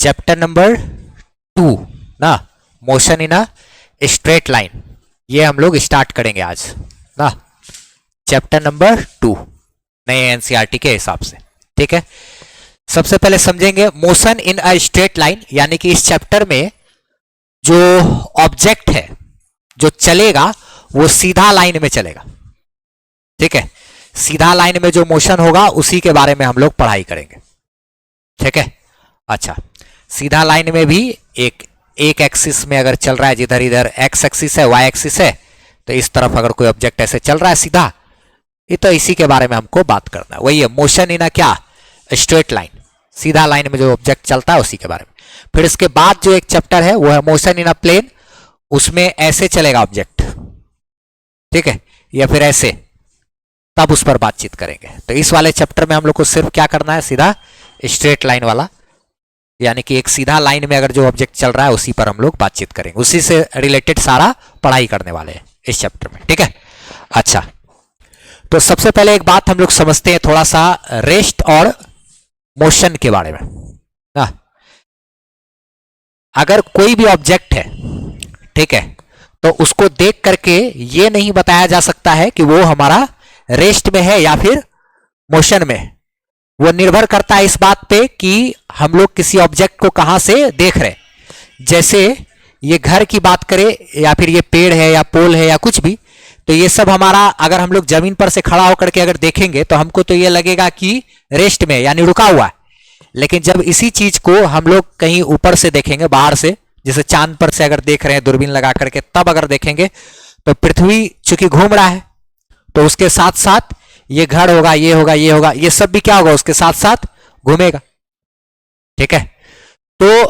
Chapter number 2 ना, motion in a straight line, ये हम लोग स्टार्ट करेंगे आज ना। चैप्टर नंबर 2 नए एनसीईआरटी के हिसाब से, ठीक है। सबसे पहले समझेंगे motion in a straight line, यानी कि इस चैप्टर में जो ऑब्जेक्ट है जो चलेगा वो सीधा लाइन में चलेगा, ठीक है। सीधा लाइन में जो मोशन होगा उसी के बारे में हम लोग पढ़ाई करेंगे, ठीक है। अच्छा, सीधा लाइन में भी एक एक्सिस में अगर चल रहा है, जिधर इधर एक्स एक्सिस है, वाई एक्सिस है, तो इस तरफ अगर कोई ऑब्जेक्ट ऐसे चल रहा है सीधा, ये तो इसी के बारे में हमको बात करना है। वही है मोशन इन अ क्या, स्ट्रेट लाइन, सीधा लाइन में जो ऑब्जेक्ट चलता है उसी के बारे में। फिर इसके बाद जो एक चैप्टर है वो है मोशन इन अ प्लेन, उसमें ऐसे चलेगा ऑब्जेक्ट, ठीक है, या फिर ऐसे, तब उस पर बातचीत करेंगे। तो इस वाले चैप्टर में हम लोग को सिर्फ क्या करना है, सीधा स्ट्रेट लाइन वाला, यानी कि एक सीधा लाइन में अगर जो ऑब्जेक्ट चल रहा है उसी पर हम लोग बातचीत करेंगे, उसी से रिलेटेड सारा पढ़ाई करने वाले हैं इस चैप्टर में, ठीक है। अच्छा, तो सबसे पहले एक बात हम लोग समझते हैं थोड़ा सा रेस्ट और मोशन के बारे में ना। अगर कोई भी ऑब्जेक्ट है, ठीक है, तो उसको देख करके ये नहीं बताया जा सकता है कि वो हमारा रेस्ट में है या फिर मोशन में। वो निर्भर करता है इस बात पे कि हम लोग किसी ऑब्जेक्ट को कहां से देख रहे हैं। जैसे ये घर की बात करें या फिर ये पेड़ है या पोल है या कुछ भी, तो ये सब हमारा अगर हम लोग जमीन पर से खड़ा होकर के अगर देखेंगे तो हमको तो ये लगेगा कि रेस्ट में, यानी रुका हुआ है। लेकिन जब इसी चीज को हम लोग कहीं ऊपर से देखेंगे, बाहर से, जैसे चांद पर से अगर देख रहे हैं दूरबीन लगा करके, तब अगर देखेंगे तो पृथ्वी चूंकि घूम रहा है, तो उसके साथ साथ ये घर होगा, ये होगा, ये होगा, ये सब भी क्या होगा, उसके साथ साथ घूमेगा, ठीक है। तो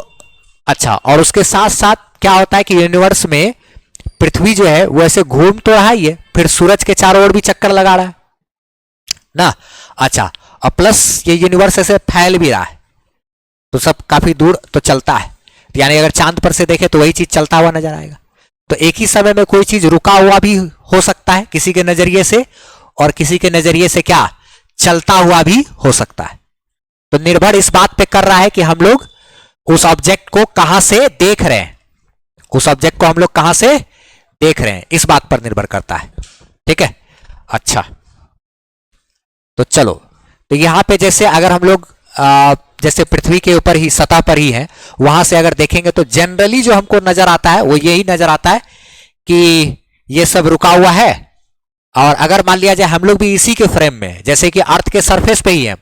अच्छा, और उसके साथ साथ क्या होता है कि यूनिवर्स में पृथ्वी जो है वो ऐसे घूम तो रहा ही है, फिर सूरज के चारों ओर भी चक्कर लगा रहा है ना। अच्छा, और प्लस ये यूनिवर्स ऐसे फैल भी रहा है, तो सब काफी दूर तो चलता है, यानी अगर चांद पर से देखे तो वही चीज चलता हुआ नजर आएगा। तो एक ही समय में कोई चीज रुका हुआ भी हो सकता है किसी के नजरिए से, और किसी के नजरिए से क्या, चलता हुआ भी हो सकता है। तो निर्भर इस बात पे कर रहा है कि हम लोग उस ऑब्जेक्ट को कहां से देख रहे हैं, उस ऑब्जेक्ट को हम लोग कहां से देख रहे हैं, इस बात पर निर्भर करता है, ठीक है। अच्छा, तो चलो, तो यहां पे जैसे अगर हम लोग जैसे पृथ्वी के ऊपर ही, सतह पर ही है, वहां से अगर देखेंगे तो जनरली जो हमको नजर आता है वो यही नजर आता है कि ये सब रुका हुआ है। और अगर मान लिया जाए हम लोग भी इसी के फ्रेम में, जैसे कि अर्थ के सरफेस पे ही है,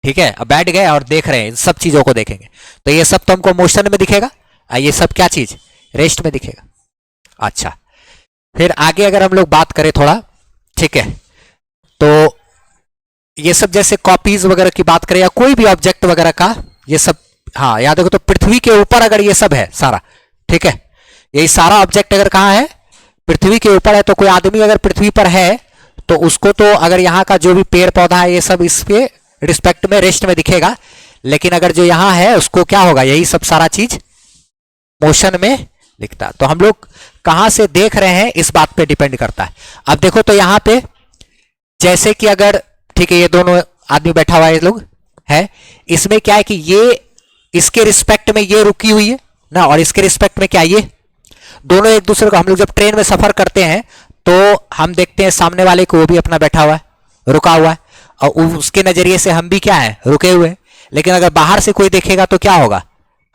ठीक है, अब बैठ गए और देख रहे हैं, इन सब चीजों को देखेंगे तो ये सब तो हमको मोशन में दिखेगा, ये सब क्या चीज, रेस्ट में दिखेगा। अच्छा, फिर आगे अगर हम लोग बात करें थोड़ा, ठीक है, तो ये सब जैसे कॉपीज वगैरह की बात करें या कोई भी ऑब्जेक्ट वगैरह का, ये सब, हाँ याद रखो, तो पृथ्वी के ऊपर अगर ये सब है सारा, ठीक है, यही सारा ऑब्जेक्ट अगर कहां है, पृथ्वी के ऊपर है, तो कोई आदमी अगर पृथ्वी पर है तो उसको तो अगर यहाँ का जो भी पेड़ पौधा है ये सब इसके रिस्पेक्ट में रेस्ट में दिखेगा। लेकिन अगर जो यहाँ है उसको क्या होगा, यही सब सारा चीज मोशन में दिखता। तो हम लोग कहां से देख रहे हैं इस बात पे डिपेंड करता है। अब देखो तो यहाँ पे जैसे कि अगर, ठीक है, ये दोनों आदमी बैठा हुआ है, ये लोग है, इसमें क्या है कि ये इसके रिस्पेक्ट में ये रुकी हुई है ना, और इसके रिस्पेक्ट में क्या, ये दोनों एक दूसरे को, हम लोग जब ट्रेन में सफर करते हैं तो हम देखते हैं सामने वाले को, वो भी अपना बैठा हुआ है, रुका हुआ है, और उसके नजरिए से हम भी क्या है, रुके हुए हैं। लेकिन अगर बाहर से कोई देखेगा तो क्या होगा,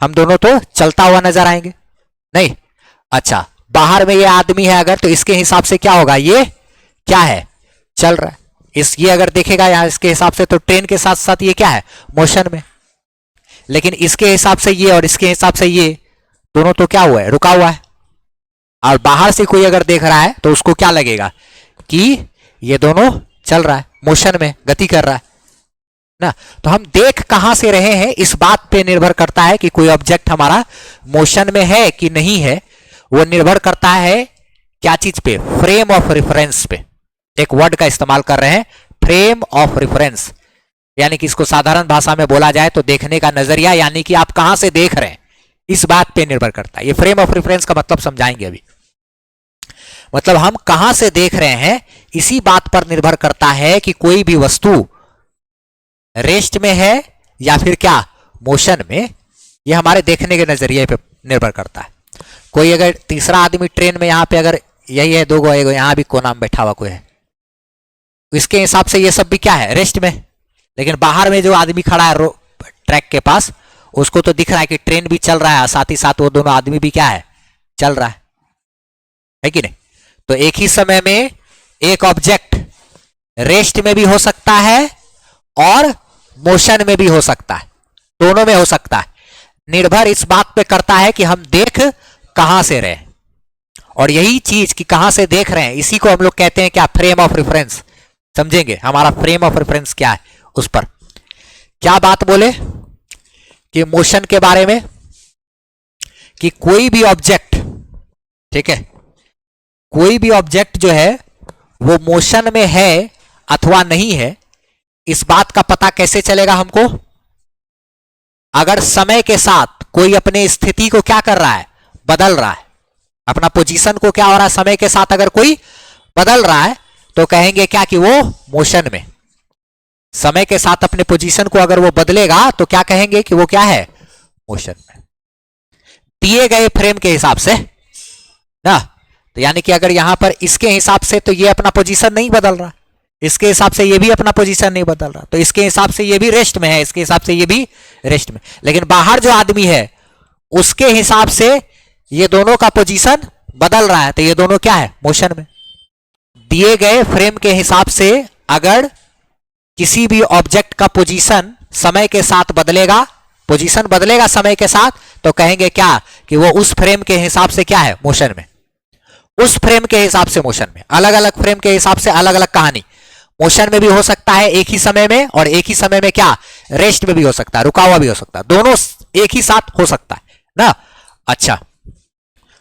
हम दोनों तो चलता हुआ नजर आएंगे, नहीं। अच्छा, बाहर में ये आदमी है अगर, तो इसके हिसाब से क्या होगा, ये क्या है, चल रहा है। ये अगर देखेगा यहां इसके हिसाब से, तो ट्रेन के साथ साथ ये क्या है, मोशन में। लेकिन इसके हिसाब से ये और इसके हिसाब से ये दोनों तो क्या हुआ है, रुका हुआ है। और बाहर से कोई अगर देख रहा है तो उसको क्या लगेगा कि ये दोनों चल रहा है, मोशन में, गति कर रहा है ना। तो हम देख कहां से रहे हैं इस बात पे निर्भर करता है कि कोई ऑब्जेक्ट हमारा मोशन में है कि नहीं है। वो निर्भर करता है क्या चीज पे, फ्रेम ऑफ रेफरेंस पे। एक वर्ड का इस्तेमाल कर रहे हैं, फ्रेम ऑफ रेफरेंस, यानी कि इसको साधारण भाषा में बोला जाए तो देखने का नजरिया, यानी कि आप कहां से देख रहे हैं इस बात पे निर्भर करता है। ये फ्रेम ऑफ रेफरेंस का मतलब समझाएंगे अभी। मतलब हम कहां से देख रहे हैं इसी बात पर निर्भर करता है कि कोई भी वस्तु रेस्ट में है या फिर क्या, मोशन में ये हमारे देखने के नजरिए पे निर्भर करता है। कोई अगर तीसरा आदमी ट्रेन में यहाँ पे अगर यही है, दो गो यहाँ भी कोना में बैठा हुआ कोई है, इसके हिसाब से ये सब भी क्या है, रेस्ट में। लेकिन बाहर में जो आदमी खड़ा है ट्रैक के पास, उसको तो दिख रहा है कि ट्रेन भी चल रहा है, साथ ही साथ वो दोनों आदमी भी क्या है, चल रहा है कि नहीं। तो एक ही समय में एक ऑब्जेक्ट रेस्ट में भी हो सकता है और मोशन में भी हो सकता है, दोनों में हो सकता है। निर्भर इस बात पे करता है कि हम देख कहां से रहे, और यही चीज कि कहां से देख रहे हैं, इसी को हम लोग कहते हैं क्या, फ्रेम ऑफ रेफरेंस। समझेंगे हमारा फ्रेम ऑफ रेफरेंस क्या है, उस पर क्या बात बोले कि मोशन के बारे में, कि कोई भी ऑब्जेक्ट, ठीक है, कोई भी ऑब्जेक्ट जो है वो मोशन में है अथवा नहीं है, इस बात का पता कैसे चलेगा हमको, अगर समय के साथ कोई अपने स्थिति को क्या कर रहा है, बदल रहा है, अपना पोजीशन को क्या हो रहा है, समय के साथ अगर कोई बदल रहा है तो कहेंगे क्या कि वो मोशन में। समय के साथ अपने पोजीशन को अगर वो बदलेगा तो क्या कहेंगे कि वो क्या है, मोशन में, दिए गए फ्रेम के हिसाब से ना। तो यानी कि अगर यहां पर इसके हिसाब से तो ये अपना पोजीशन नहीं बदल रहा, इसके हिसाब से ये भी अपना पोजीशन नहीं बदल रहा, तो इसके हिसाब से ये भी रेस्ट में है, इसके हिसाब से ये भी रेस्ट में। लेकिन बाहर जो आदमी है उसके हिसाब से ये दोनों का पोजीशन बदल रहा है, तो ये दोनों क्या है, मोशन में। दिए गए फ्रेम के हिसाब से अगर किसी भी ऑब्जेक्ट का पोजीशन समय के साथ बदलेगा, पोजीशन बदलेगा समय के साथ, तो कहेंगे क्या कि वो उस फ्रेम के हिसाब से क्या है, मोशन में। उस फ्रेम के हिसाब से मोशन में, अलग अलग फ्रेम के हिसाब से अलग अलग कहानी। मोशन में भी हो सकता है एक ही समय में, और एक ही समय में क्या, रेस्ट में भी हो सकता है, रुका हुआ भी हो सकता है, दोनों एक ही साथ हो सकता है ना। अच्छा,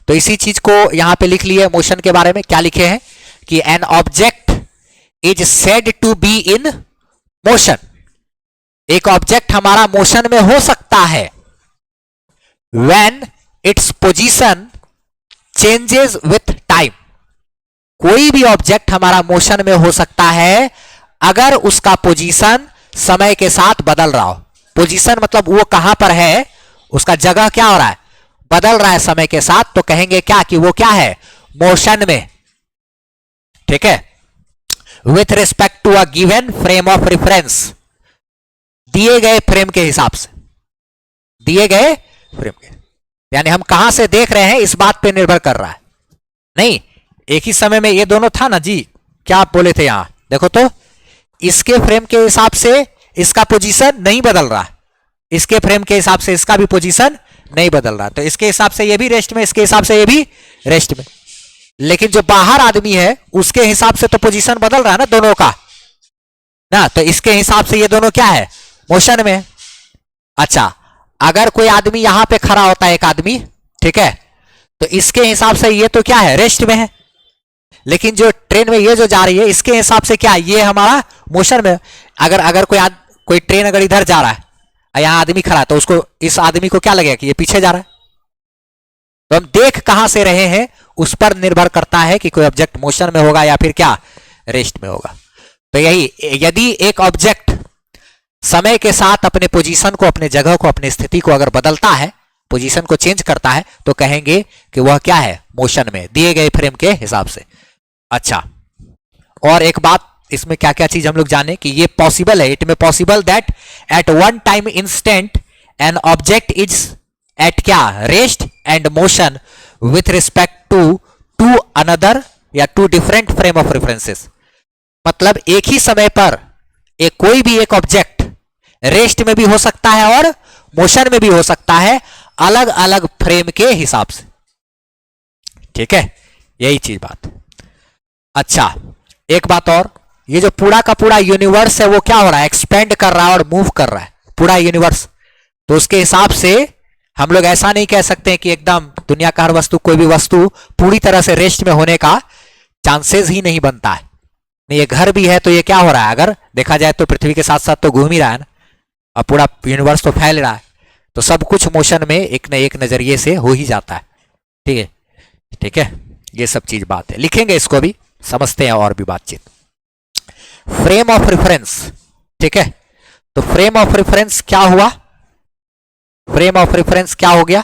तो इसी चीज को यहां पे लिख लिए मोशन के बारे में। क्या लिखे हैं कि an object is said to be in motion, एक ऑब्जेक्ट हमारा मोशन में हो सकता है when its position changes with time. कोई भी ऑब्जेक्ट हमारा मोशन में हो सकता है अगर उसका पोजीशन समय के साथ बदल रहा हो। पोजीशन मतलब वो कहां पर है, उसका जगह क्या हो रहा है, बदल रहा है समय के साथ, तो कहेंगे क्या कि वो क्या है, मोशन में। ठीक है, with respect to a given frame of reference, दिए गए फ्रेम के हिसाब से, दिए गए फ्रेम के, यानी हम कहां से देख रहे हैं इस बात पे निर्भर कर रहा है। नहीं, एक ही समय में ये दोनों था ना जी, क्या आप बोले थे यहां, देखो तो इसके फ्रेम के हिसाब से इसका पोजीशन नहीं बदल रहा, इसके फ्रेम के हिसाब से इसका भी पोजीशन नहीं बदल रहा, तो इसके हिसाब से ये भी रेस्ट में, इसके हिसाब से ये भी रेस्ट में। लेकिन जो बाहर आदमी है उसके हिसाब से तो पोजीशन बदल रहा है ना दोनों का ना, तो इसके हिसाब से ये दोनों क्या है, मोशन में। अच्छा, अगर कोई आदमी यहां पे खड़ा होता है, एक आदमी, ठीक है, तो इसके हिसाब से ये तो क्या है, रेस्ट में है। लेकिन जो ट्रेन में ये जो जा रही है इसके हिसाब से क्या, ये हमारा मोशन में। अगर कोई ट्रेन अगर इधर जा रहा है, यहां आदमी खड़ा है, तो उसको, इस आदमी को क्या लगेगा कि ये पीछे जा रहा है। तो हम देख कहां से रहे हैं उस पर निर्भर करता है कि कोई ऑब्जेक्ट मोशन में होगा या फिर क्या, रेस्ट में होगा। तो यही, यदि एक ऑब्जेक्ट समय के साथ अपने पोजीशन को, अपने जगह को, अपनी स्थिति को अगर बदलता है, पोजीशन को चेंज करता है, तो कहेंगे कि वह क्या है, मोशन में, दिए गए फ्रेम के हिसाब से। अच्छा, और एक बात इसमें क्या क्या चीज हम लोग जाने कि ये पॉसिबल है, इट में possible that at one time instant an object is at क्या, rest and motion with respect to another या two different frame of references. मतलब एक ही समय पर कोई भी एक ऑब्जेक्ट रेस्ट में भी हो सकता है और मोशन में भी हो सकता है, अलग अलग फ्रेम के हिसाब से। ठीक है, यही चीज बात। अच्छा, एक बात और, ये जो पूरा का पूरा यूनिवर्स है वो क्या हो रहा है, एक्सपेंड कर रहा है और मूव कर रहा है पूरा यूनिवर्स। तो उसके हिसाब से हम लोग ऐसा नहीं कह सकते कि एकदम दुनिया का हर वस्तु, कोई भी वस्तु पूरी तरह से रेस्ट में होने का चांसेस ही नहीं बनता है। ये घर भी है तो ये क्या हो रहा है, अगर देखा जाए तो पृथ्वी के साथ साथ तो घूम ही रहा है ना, और पूरा यूनिवर्स तो फैल रहा है, तो सब कुछ मोशन में एक न एक नजरिए से हो ही जाता है। ठीक है, ठीक है, ये सब चीज बात है, लिखेंगे इसको भी, समझते हैं और भी बातचीत। फ्रेम ऑफ रेफरेंस, ठीक है, तो फ्रेम ऑफ रेफरेंस क्या हुआ, फ्रेम ऑफ रेफरेंस क्या हो गया?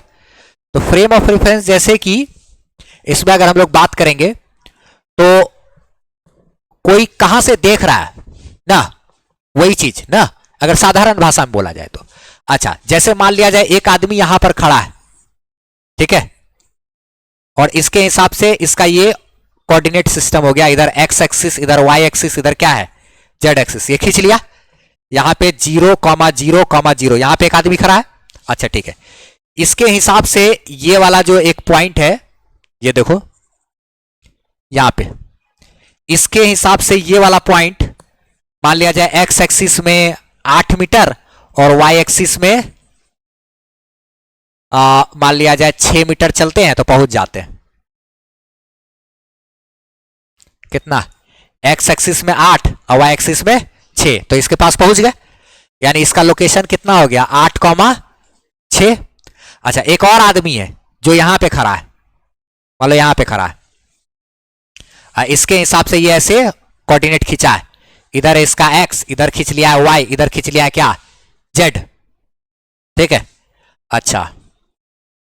तो फ्रेम ऑफ रेफरेंस जैसे कि इसमें अगर हम लोग बात करेंगे तो कोई कहां से देख रहा है ना, वही चीज ना, अगर साधारण भाषा में बोला जाए तो। अच्छा, जैसे मान लिया जाए एक आदमी यहां पर खड़ा है, ठीक है, और इसके हिसाब से इसका ये कोऑर्डिनेट सिस्टम हो गया, इधर एक्स एक्सिस, इधर वाई एक्सिस, इधर क्या है जेड एक्सिस, ये खींच लिया। यहां पे 0,0,0 यहां पे एक आदमी खड़ा है। अच्छा ठीक है, इसके हिसाब से ये वाला जो एक पॉइंट है, ये देखो यहां पे, इसके हिसाब से ये वाला पॉइंट मान लिया जाए एक्स एक्सिस में 8 मीटर और वाई एक्सिस में मान लिया जाए 6 मीटर चलते हैं तो पहुंच जाते हैं। कितना? एक्स एक्सिस में 8 और वाई एक्सिस में 6, तो इसके पास पहुंच गए, यानी इसका लोकेशन कितना हो गया 8,6। अच्छा, एक और आदमी है जो यहां पे खड़ा है, मान लो यहां पे खड़ा है, इसके हिसाब से ये ऐसे कोऑर्डिनेट खींचा है, इधर इसका एक्स, इधर खींच लिया है वाई, इधर खींच लिया है क्या जेड, ठीक है। अच्छा,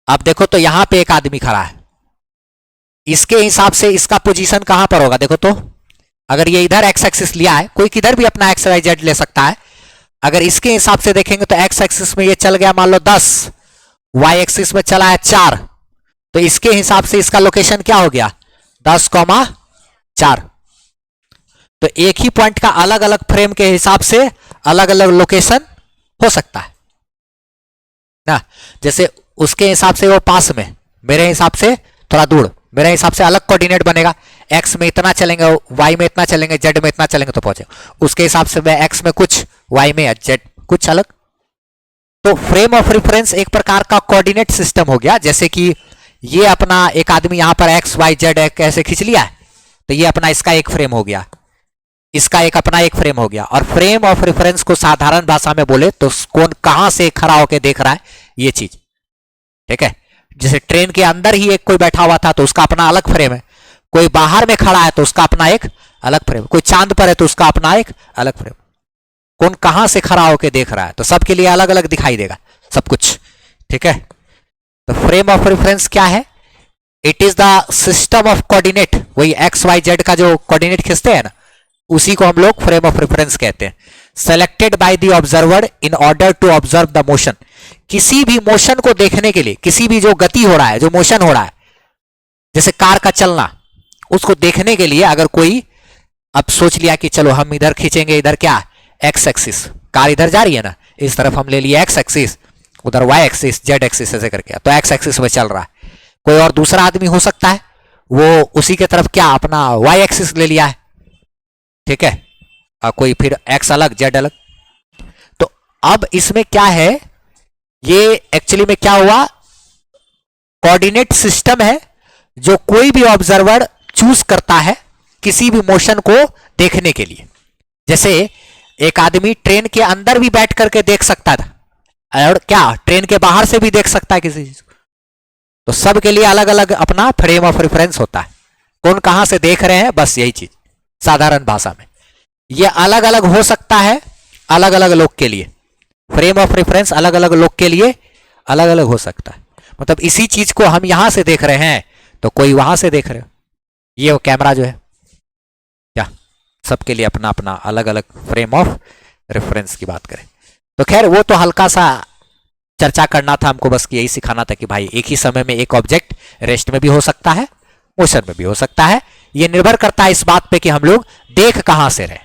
अब देखो तो यहां पे एक आदमी खड़ा है, इसके हिसाब से इसका पोजीशन कहां पर होगा देखो तो, अगर ये इधर एक्स एक्सिस लिया है, कोई किधर भी अपना एक्स वाई जेड ले सकता है, अगर इसके हिसाब से देखेंगे तो एक्स एक्सिस में ये चल गया मान लो 10, वाई एक्सिस में चला है 4, तो इसके हिसाब से इसका लोकेशन क्या हो गया 10,4। तो एक ही पॉइंट का अलग अलग फ्रेम के हिसाब से अलग अलग लोकेशन हो सकता है ना। जैसे उसके हिसाब से वो पास में, मेरे हिसाब से थोड़ा दूर, मेरे हिसाब से अलग कोऑर्डिनेट बनेगा, एक्स में इतना चलेंगे, वाई में इतना चलेंगे, जेड में इतना चलेंगे तो पहुंचे, उसके हिसाब से मैं एक्स में कुछ, वाई में जेड कुछ अलग। तो फ्रेम ऑफ रेफरेंस एक प्रकार का कोऑर्डिनेट सिस्टम हो गया, जैसे कि ये अपना एक आदमी यहां पर एक्स वाई जेड ऐसे खींच लिया है, तो ये अपना इसका एक फ्रेम हो गया, इसका एक अपना एक फ्रेम हो गया। और फ्रेम ऑफ रेफरेंस को साधारण भाषा में बोले तो कौन कहां से खड़ा होकर देख रहा है ये चीज, ठीक है। जैसे ट्रेन के अंदर ही एक कोई बैठा हुआ था तो उसका अपना अलग फ्रेम है, कोई बाहर में खड़ा है तो उसका अपना एक अलग फ्रेम, कोई चांद पर है तो उसका अपना एक अलग फ्रेम, कौन कहां से खड़ा होकर देख रहा है तो सबके लिए अलग अलग दिखाई देगा सब कुछ, ठीक है। तो फ्रेम ऑफ रेफरेंस क्या है? It is the system of coordinate, वही एक्स वाई जेड का जो कोऑर्डिनेट खींचते हैं ना, उसी को हम लोग फ्रेम ऑफ रेफरेंस कहते हैं। Selected by the observer in order to observe the motion, किसी भी मोशन को देखने के लिए, किसी भी जो गति हो रहा है, जो मोशन हो रहा है, जैसे कार का चलना, उसको देखने के लिए अगर कोई अब सोच लिया कि चलो हम इधर खींचेंगे, इधर क्या एक्स एक्सिस, कार इधर जा रही है ना, इस तरफ हम ले लिए एक्स एक्सिस, उधर वाई एक्सिस, जेड एक्सिस ऐसे करके, तो एक्स एक्सिस में चल रहा है। कोई और दूसरा आदमी हो सकता है वो उसी के तरफ क्या अपना वाई एक्सिस ले लिया है, ठीक है, कोई फिर एक्स अलग जेड अलग। तो अब इसमें क्या है, ये एक्चुअली में क्या हुआ, कोऑर्डिनेट सिस्टम है जो कोई भी ऑब्जर्वर चूज करता है किसी भी मोशन को देखने के लिए। जैसे एक आदमी ट्रेन के अंदर भी बैठ करके देख सकता था, और क्या ट्रेन के बाहर से भी देख सकता है किसी चीज को, तो सबके लिए अलग अलग अपना फ्रेम ऑफ रेफरेंस होता है, कौन कहां से देख रहे हैं, बस यही चीज साधारण भाषा में। ये अलग अलग हो सकता है अलग अलग लोग के लिए, फ्रेम ऑफ रेफरेंस अलग अलग लोग के लिए अलग अलग हो सकता है। मतलब इसी चीज को हम यहां से देख रहे हैं तो कोई वहां से देख रहे हो, ये वो कैमरा जो है क्या, सबके लिए अपना अपना अलग अलग फ्रेम ऑफ रेफरेंस की बात करें तो खैर वो तो हल्का सा चर्चा करना था हमको, बस यही सिखाना था कि भाई एक ही समय में एक ऑब्जेक्ट रेस्ट में भी हो सकता है, मोशन में भी हो सकता है, ये निर्भर करता है इस बात पे कि हम लोग देख कहां से रहे,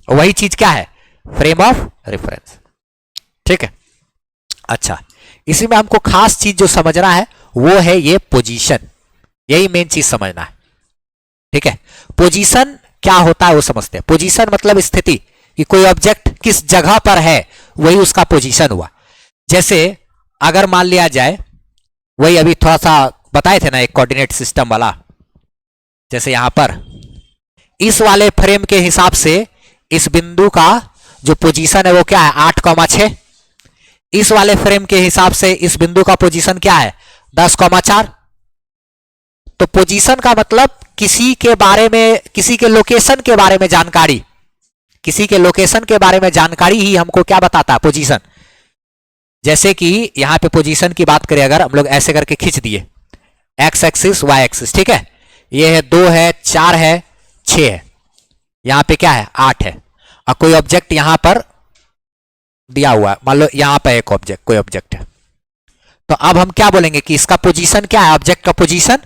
वही चीज क्या है फ्रेम ऑफ रेफरेंस, ठीक है। अच्छा, इसी में हमको खास चीज जो समझना है वो है ये पोजीशन, यही मेन चीज समझना है, ठीक है। पोजीशन क्या होता है वो समझते हैं। पोजीशन मतलब स्थिति, कि कोई ऑब्जेक्ट किस जगह पर है वही उसका पोजीशन हुआ। जैसे अगर मान लिया जाए, वही अभी थोड़ा सा बताए थे ना एक कोऑर्डिनेट सिस्टम वाला, जैसे यहां पर इस वाले फ्रेम के हिसाब से इस बिंदु का जो पोजीशन है वो क्या है 8,6, इस वाले फ्रेम के हिसाब से इस बिंदु का पोजीशन क्या है 10,4। तो पोजीशन का मतलब किसी के बारे में, किसी के लोकेशन के बारे में जानकारी, किसी के लोकेशन के बारे में जानकारी ही हमको क्या बताता है पोजीशन। जैसे कि यहां पे पोजीशन की बात करें, अगर हम लोग ऐसे करके खींच दिए एक्स एक्सिस वाई एक्सिस, ठीक है, ये है 2 है 4 है 6 है, यहां पे क्या है 8 है, और कोई ऑब्जेक्ट यहां पर दिया हुआ है, मान लो यहां पर एक ऑब्जेक्ट, कोई ऑब्जेक्ट है, तो अब हम क्या बोलेंगे कि इसका पोजीशन क्या है, ऑब्जेक्ट का पोजीशन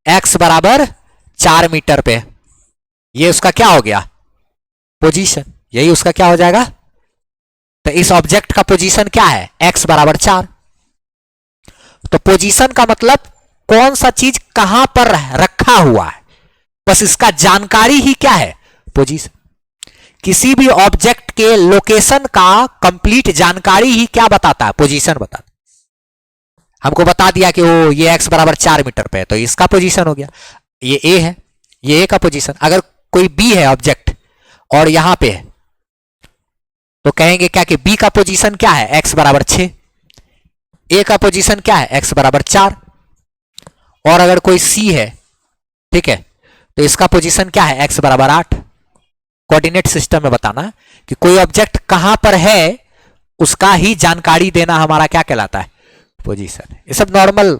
x बराबर 4 मीटर पे, ये उसका क्या हो गया पोजीशन, यही उसका क्या हो जाएगा, तो इस ऑब्जेक्ट का पोजीशन क्या है x बराबर 4। तो पोजीशन का मतलब कौन सा चीज कहां पर रखा हुआ है, बस इसका जानकारी ही क्या है पोजीशन। किसी भी ऑब्जेक्ट के लोकेशन का कंप्लीट जानकारी ही क्या बताता है, पोजीशन बताता है। हमको बता दिया कि वो ये x बराबर 4 मीटर पे है, तो इसका पोजीशन हो गया, ये a है, ये a का पोजीशन। अगर कोई b है ऑब्जेक्ट और यहां पे है, तो कहेंगे क्या कि b का पोजीशन क्या है x बराबर 6, a का पोजीशन क्या है x बराबर 4, और अगर कोई c है, ठीक है, तो इसका पोजीशन क्या है x बराबर 8। कोऑर्डिनेट सिस्टम में बताना है कि कोई ऑब्जेक्ट कहां पर है उसका ही जानकारी देना हमारा क्या कहलाता है पोजीशन। ये सब नॉर्मल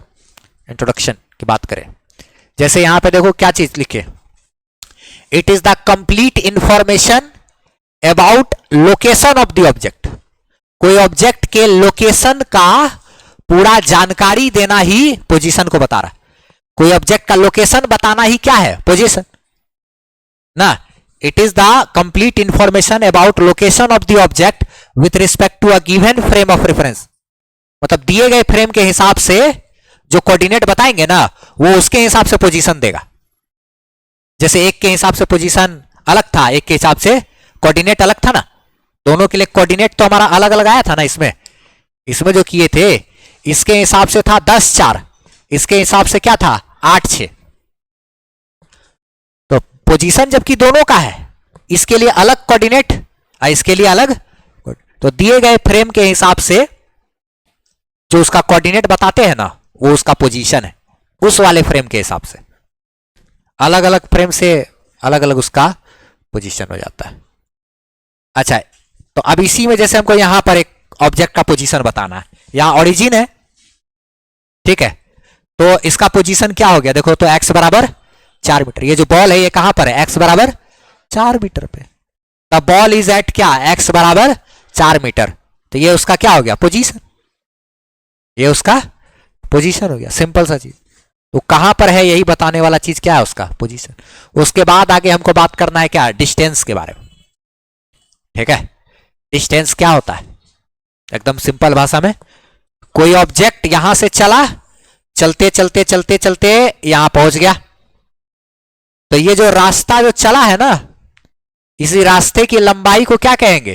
इंट्रोडक्शन की बात करें, जैसे यहां पे देखो क्या चीज लिखे, it is the complete information about location of the object. कोई ऑब्जेक्ट के लोकेशन का पूरा जानकारी देना ही पोजीशन को बता रहा है। कोई ऑब्जेक्ट का लोकेशन बताना ही क्या है पोजीशन ना। It is the complete information about location of the object with respect to a given frame of reference. मतलब दिए गए फ्रेम के हिसाब से जो कोऑर्डिनेट बताएंगे ना, वो उसके हिसाब से पोजीशन देगा। जैसे एक के हिसाब से पोजीशन अलग था, एक के हिसाब से कोऑर्डिनेट अलग था ना, दोनों के लिए कोऑर्डिनेट तो हमारा अलग अलग आया था ना। इसमें जो किए थे, इसके हिसाब से था 10 4, इसके हिसाब से क्या था 8 6। तो पोजीशन जबकि दोनों का है, इसके लिए अलग कोऑर्डिनेट और इसके लिए अलग, तो दिए गए फ्रेम के हिसाब से जो उसका कोऑर्डिनेट बताते हैं ना, वो उसका पोजीशन है। उस वाले फ्रेम के हिसाब से अलग अलग फ्रेम से अलग अलग उसका पोजीशन हो जाता है। अच्छा, तो अब इसी में जैसे हमको यहां पर एक ऑब्जेक्ट का पोजीशन बताना है, यहां ओरिजिन है, ठीक है, तो इसका पोजीशन क्या हो गया देखो, तो x बराबर 4 मीटर। ये जो बॉल है ये कहां पर है, x बराबर 4 मीटर पे। द बॉल इज एट क्या, x बराबर 4 मीटर, तो ये उसका क्या हो गया पोजीशन, ये उसका पोजीशन हो गया। सिंपल सा चीज, तो कहां पर है यही बताने वाला चीज क्या है उसका पोजीशन। उसके बाद आगे हमको बात करना है क्या, डिस्टेंस के बारे में, ठीक है। डिस्टेंस क्या होता है, एकदम सिंपल भाषा में, कोई ऑब्जेक्ट यहां से चला, चलते चलते चलते चलते यहां पहुंच गया, तो ये जो रास्ता जो चला है ना, इसी रास्ते की लंबाई को क्या कहेंगे,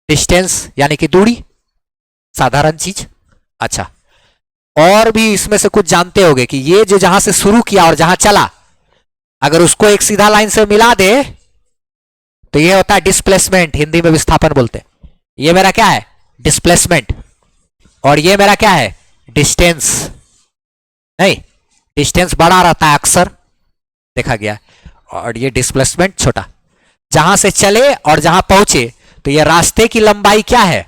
डिस्टेंस, यानी कि दूरी, साधारण चीज। अच्छा, और भी इसमें से कुछ जानते होंगे कि ये जो जहां से शुरू किया और जहां चला, अगर उसको एक सीधा लाइन से मिला दे तो ये होता है डिस्प्लेसमेंट, हिंदी में विस्थापन बोलते हैं। ये मेरा क्या है डिस्प्लेसमेंट, और ये मेरा क्या है डिस्टेंस। नहीं, डिस्टेंस बड़ा रहता है अक्सर, देखा गया, और ये डिस्प्लेसमेंट छोटा। जहां से चले और जहां पहुंचे, तो ये रास्ते की लंबाई क्या है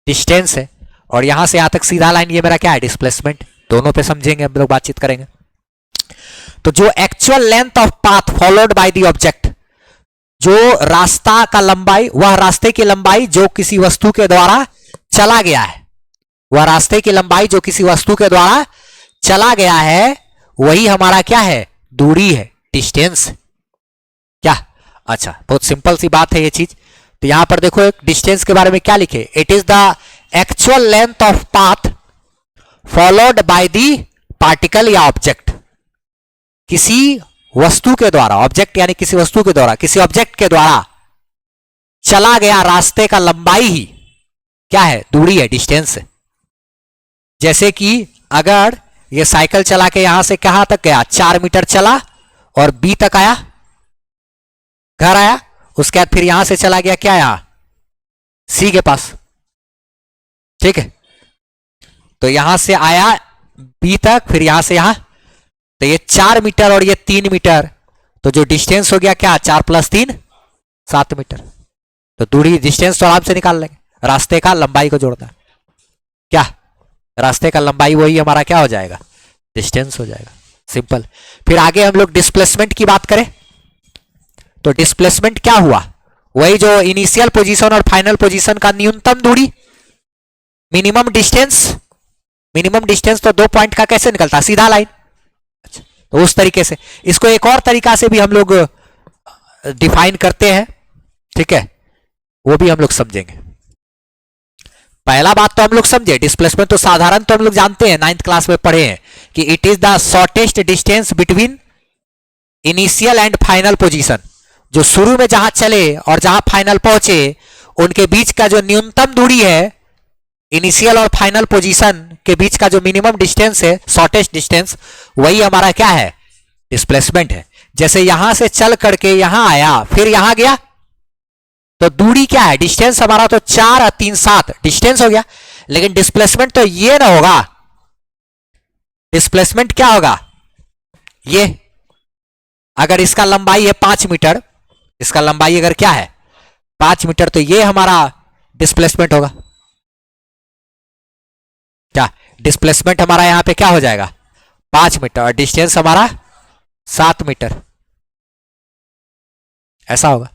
डिस्टेंस है, और यहां से यहां तक सीधा लाइन ये मेरा क्या है डिस्प्लेसमेंट। दोनों पे समझेंगे हम लोग, बातचीत करेंगे। तो जो actual length of path followed by the object, जो रास्ता का लंबाई, वह रास्ते की लंबाई जो किसी वस्तु के द्वारा चला गया है, वह रास्ते की लंबाई जो किसी वस्तु के द्वारा चला गया है, वही हमारा क्या है दूरी है, डिस्टेंस। क्या, अच्छा, बहुत सिंपल सी बात है ये चीज। तो यहां पर देखो एक डिस्टेंस के बारे में क्या लिखे, it is the actual length of path followed by the particle या ऑब्जेक्ट। किसी वस्तु के द्वारा, ऑब्जेक्ट यानी किसी वस्तु के द्वारा, किसी ऑब्जेक्ट के द्वारा चला गया रास्ते का लंबाई ही क्या है दूरी है, डिस्टेंस है। जैसे कि अगर ये साइकिल चला के यहां से कहां तक गया 4 मीटर चला और बी तक आया, घर आया, उसके बाद फिर यहां से चला गया क्या यहां सी के पास, ठीक है। तो यहां से आया बी तक, फिर यहां से यहां, तो ये 4 मीटर और ये 3 मीटर, तो जो डिस्टेंस हो गया क्या 4 + 3 7 मीटर। तो दूरी डिस्टेंस तो आराम से निकाल लेंगे, रास्ते का लंबाई को जोड़ना है। क्या रास्ते का लंबाई वही हमारा क्या हो जाएगा, डिस्टेंस हो जाएगा, सिंपल। फिर आगे हम लोग डिस्प्लेसमेंट की बात करें तो डिस्प्लेसमेंट क्या हुआ, वही जो इनिशियल पोजीशन और फाइनल पोजीशन का न्यूनतम दूरी, मिनिमम डिस्टेंस। मिनिमम डिस्टेंस तो 2 पॉइंट का कैसे निकलता, सीधा लाइन। अच्छा, तो उस तरीके से इसको एक और तरीका से भी हम लोग डिफाइन करते हैं, ठीक है, वो भी हम लोग समझेंगे। पहला बात तो हम लोग समझे, डिस्प्लेसमेंट तो साधारण तो हम लोग जानते हैं, 9th क्लास में पढ़े हैं कि it is the shortest distance between initial and final position. जो शुरू में जहां चले और जहां फाइनल पहुंचे उनके बीच का जो न्यूनतम दूरी है, इनिशियल और फाइनल पोजीशन के बीच का जो मिनिमम डिस्टेंस है, शॉर्टेस्ट डिस्टेंस, वही हमारा क्या है, डिस्प्लेसमेंट है। जैसे यहां से चल करके यहां आया फिर यहां गया, तो दूरी क्या है, डिस्टेंस हमारा तो 4 और 3 7 डिस्टेंस हो गया, लेकिन डिस्प्लेसमेंट तो ये ना होगा। डिस्प्लेसमेंट क्या होगा, ये अगर इसका लंबाई है 5 मीटर, इसका लंबाई अगर क्या है 5 मीटर, तो ये हमारा डिस्प्लेसमेंट होगा। क्या डिस्प्लेसमेंट हमारा यहां पे क्या हो जाएगा, 5 मीटर, और डिस्टेंस हमारा 7 मीटर, ऐसा होगा।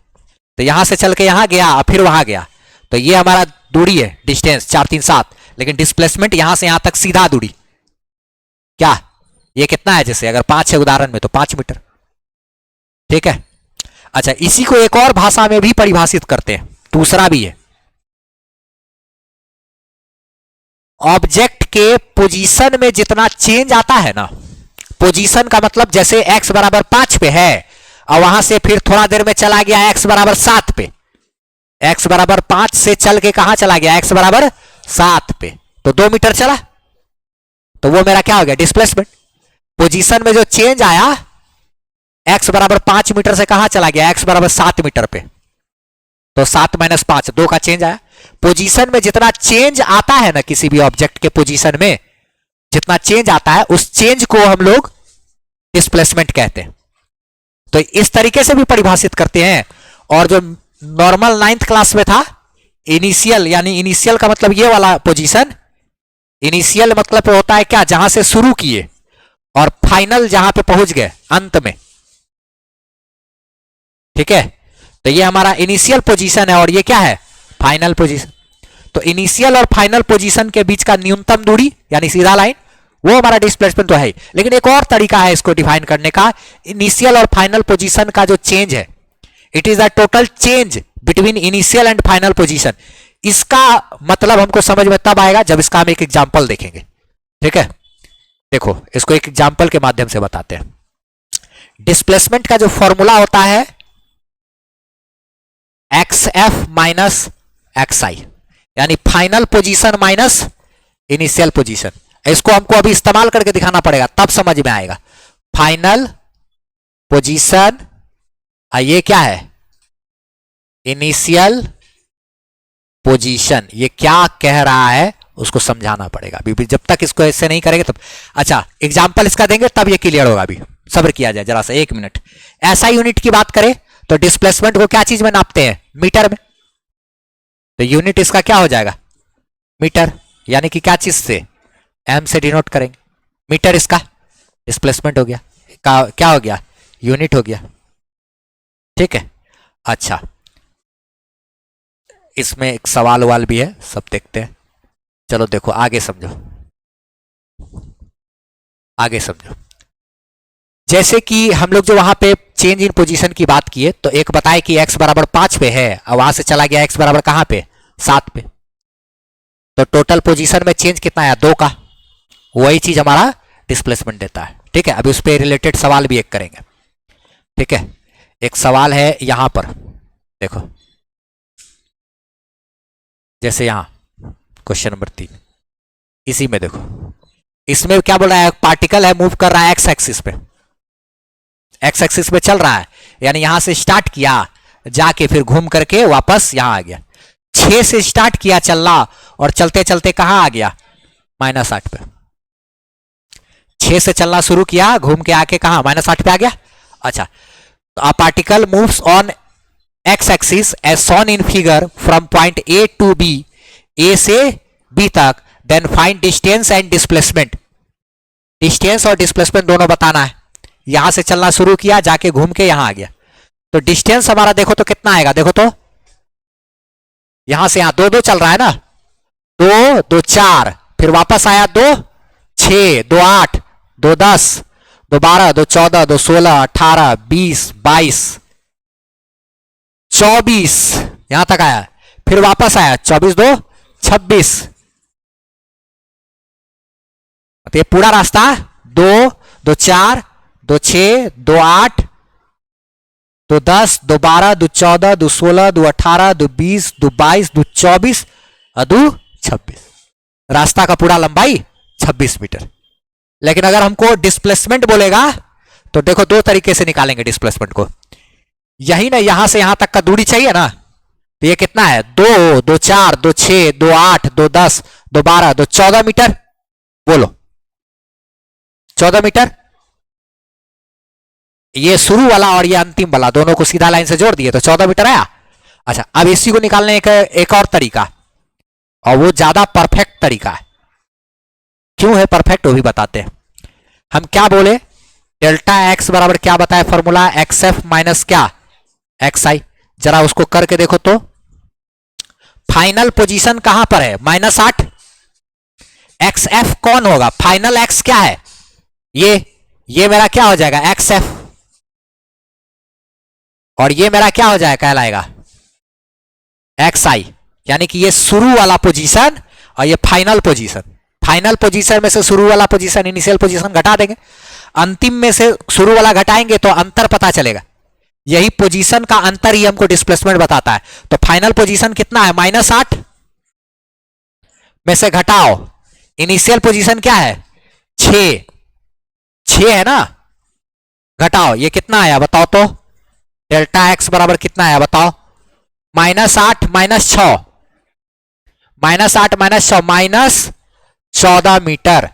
तो यहां से चल के यहां गया फिर वहां गया, तो ये हमारा दूरी है, डिस्टेंस 4 3 7, लेकिन डिस्प्लेसमेंट यहां से यहां तक सीधा दूरी क्या, ये कितना है, जैसे अगर 5 है उदाहरण में तो 5 मीटर, ठीक है। अच्छा, इसी को एक और भाषा में भी परिभाषित करते हैं, दूसरा भी है, ऑब्जेक्ट के पोजीशन में जितना चेंज आता है ना, पोजीशन का मतलब जैसे x बराबर 5 पे है और वहां से फिर थोड़ा देर में चला गया x बराबर 7 पे, x बराबर 5 से चल के कहां चला गया, x बराबर 7 पे, तो 2 मीटर चला, तो वो मेरा क्या हो गया, डिस्प्लेसमेंट। पोजीशन में जो चेंज आया, x बराबर 5 मीटर से कहां चला गया, x बराबर 7 मीटर पे, तो 7 - 5 2 का चेंज आया। पोजीशन में जितना चेंज आता है ना, किसी भी ऑब्जेक्ट के पोजीशन में जितना चेंज आता है, उस चेंज को हम लोग डिस्प्लेसमेंट कहते हैं। तो इस तरीके से भी परिभाषित करते हैं। और जो नॉर्मल 9th क्लास में था, इनिशियल, यानी इनिशियल का मतलब ये वाला पोजीशन, इनिशियल मतलब होता है क्या, जहां से शुरू किए, और फाइनल जहां पे पहुंच गए अंत में, ठीक है। तो ये हमारा इनिशियल पोजीशन है और ये क्या है, फाइनल पोजीशन। तो इनिशियल और फाइनल पोजीशन के बीच का न्यूनतम दूरी यानी सीधा लाइन, वो हमारा डिस्प्लेसमेंट तो है ही। लेकिन एक और तरीका है इसको डिफाइन करने का, इनिशियल और फाइनल पोजीशन का जो चेंज है, it is the total change between initial and final position. इसका मतलब हमको समझ में तब आएगा जब इसका हम एक एग्जांपल देखेंगे, ठीक है। देखो, इसको एक एग्जांपल के माध्यम से बताते हैं। डिस्प्लेसमेंट का जो फॉर्मूला होता है XF माइनस XI, यानी final position minus initial position. इसको हमको अभी इस्तेमाल करके दिखाना पड़ेगा, तब समझ में आएगा। फाइनल पोजीशन, ये क्या है, इनिशियल पोजीशन। ये क्या कह रहा है उसको समझाना पड़ेगा अभी, जब तक इसको ऐसे नहीं करेंगे तब। अच्छा, एग्जांपल इसका देंगे तब ये क्लियर होगा। अभी सब्र किया जाए जरा सा, 1 मिनट। ऐसा यूनिट की बात करें तो डिस्प्लेसमेंट को क्या चीज में नापते हैं, मीटर में। तो यूनिट इसका क्या हो जाएगा, मीटर, यानी कि क्या चीज से, एम से डिनोट करेंगे। मीटर इसका डिस्प्लेसमेंट हो गया, क्या हो गया, यूनिट हो गया, ठीक है। अच्छा, इसमें एक सवाल वाल भी है, सब देखते हैं। चलो देखो, आगे समझो, आगे समझो। जैसे कि हम लोग जो वहां पे चेंज इन पोजीशन की बात किए, तो एक बताए कि x बराबर 5 पे है और वहां से चला गया x बराबर कहां पे, 7 पे, तो टोटल पोजीशन में चेंज कितना है, 2 का। वही चीज हमारा डिस्प्लेसमेंट देता है, ठीक है। अभी उस पर रिलेटेड सवाल भी एक करेंगे, ठीक है। एक सवाल है यहां पर, देखो, जैसे यहां क्वेश्चन नंबर 3, इसी में देखो, इसमें क्या बोल रहा है, पार्टिकल है, मूव कर रहा है एक्स एक्सिस पे, एक्स एक्सिस पे चल रहा है, यानी यहां से स्टार्ट किया, जाके फिर घूम करके वापस यहां आ गया। 6 से स्टार्ट किया चलना और चलते चलते कहां आ गया, -8 पे। 6 से चलना शुरू किया, घूम के आके कहां, -8 पे आ गया। अच्छा, तो a particle moves on X axis as shown in figure from point A to B, A से बी तक then find distance and displacement. Distance और डिस्प्लेसमेंट दोनों बताना है। यहां से चलना शुरू किया, जाके घूम के यहां आ गया, तो डिस्टेंस हमारा देखो तो कितना आएगा, देखो तो यहां से यहां 2 2 चल रहा है ना, 2 2 4, फिर वापस आया 2 6 2 8 2 10 2 12 2 14 2 16 18 20 22 24, यहां तक आया, फिर वापस आया 24 2 26। तो ये पूरा रास्ता 2 2 4 2 6 2 8 2 10 2 12 2 14 2 16 2 18 2 20 2 22 2 24 और 2 26, रास्ता का पूरा लंबाई 26 मीटर। लेकिन अगर हमको डिस्प्लेसमेंट बोलेगा तो देखो 2 तरीके से निकालेंगे डिस्प्लेसमेंट को। यही ना, यहां से यहां तक का दूरी चाहिए ना, तो ये कितना है, 2 2 4 2 6 2 8 2 10 2 12 2 14 मीटर। बोलो 14 मीटर। ये शुरू वाला और ये अंतिम वाला दोनों को सीधा लाइन से जोड़ दिए तो 14 मीटर आया। अच्छा, अब इसी को निकालने का एक और तरीका, और वो ज्यादा परफेक्ट तरीका है। क्यों है परफेक्ट वो भी बताते हैं। हम क्या बोले, डेल्टा एक्स बराबर क्या बताया फॉर्मूला, एक्स एफ माइनस क्या एक्स आई। जरा उसको करके देखो तो फाइनल पोजीशन कहां पर है, -8। एक्स एफ कौन होगा, फाइनल एक्स क्या है, ये मेरा क्या हो जाएगा एक्स एफ, और ये मेरा क्या हो जाएगा कहलाएगा एक्स आई। यानी कि ये शुरू वाला पोजीशन और ये फाइनल पोजीशन। फाइनल पोजीशन में से शुरू वाला पोजीशन इनिशियल पोजीशन घटा देंगे, अंतिम में से शुरू वाला घटाएंगे तो अंतर पता चलेगा। यही पोजीशन का अंतर ही हमको डिस्प्लेसमेंट बताता है। तो फाइनल पोजीशन कितना है, -8 में से घटाओ इनिशियल पोजीशन क्या है 6 है ना, घटाओ ये कितना आया बताओ तो, डेल्टा एक्स बराबर कितना आया बताओ, -8 -6 -8 -6 -14 मीटर।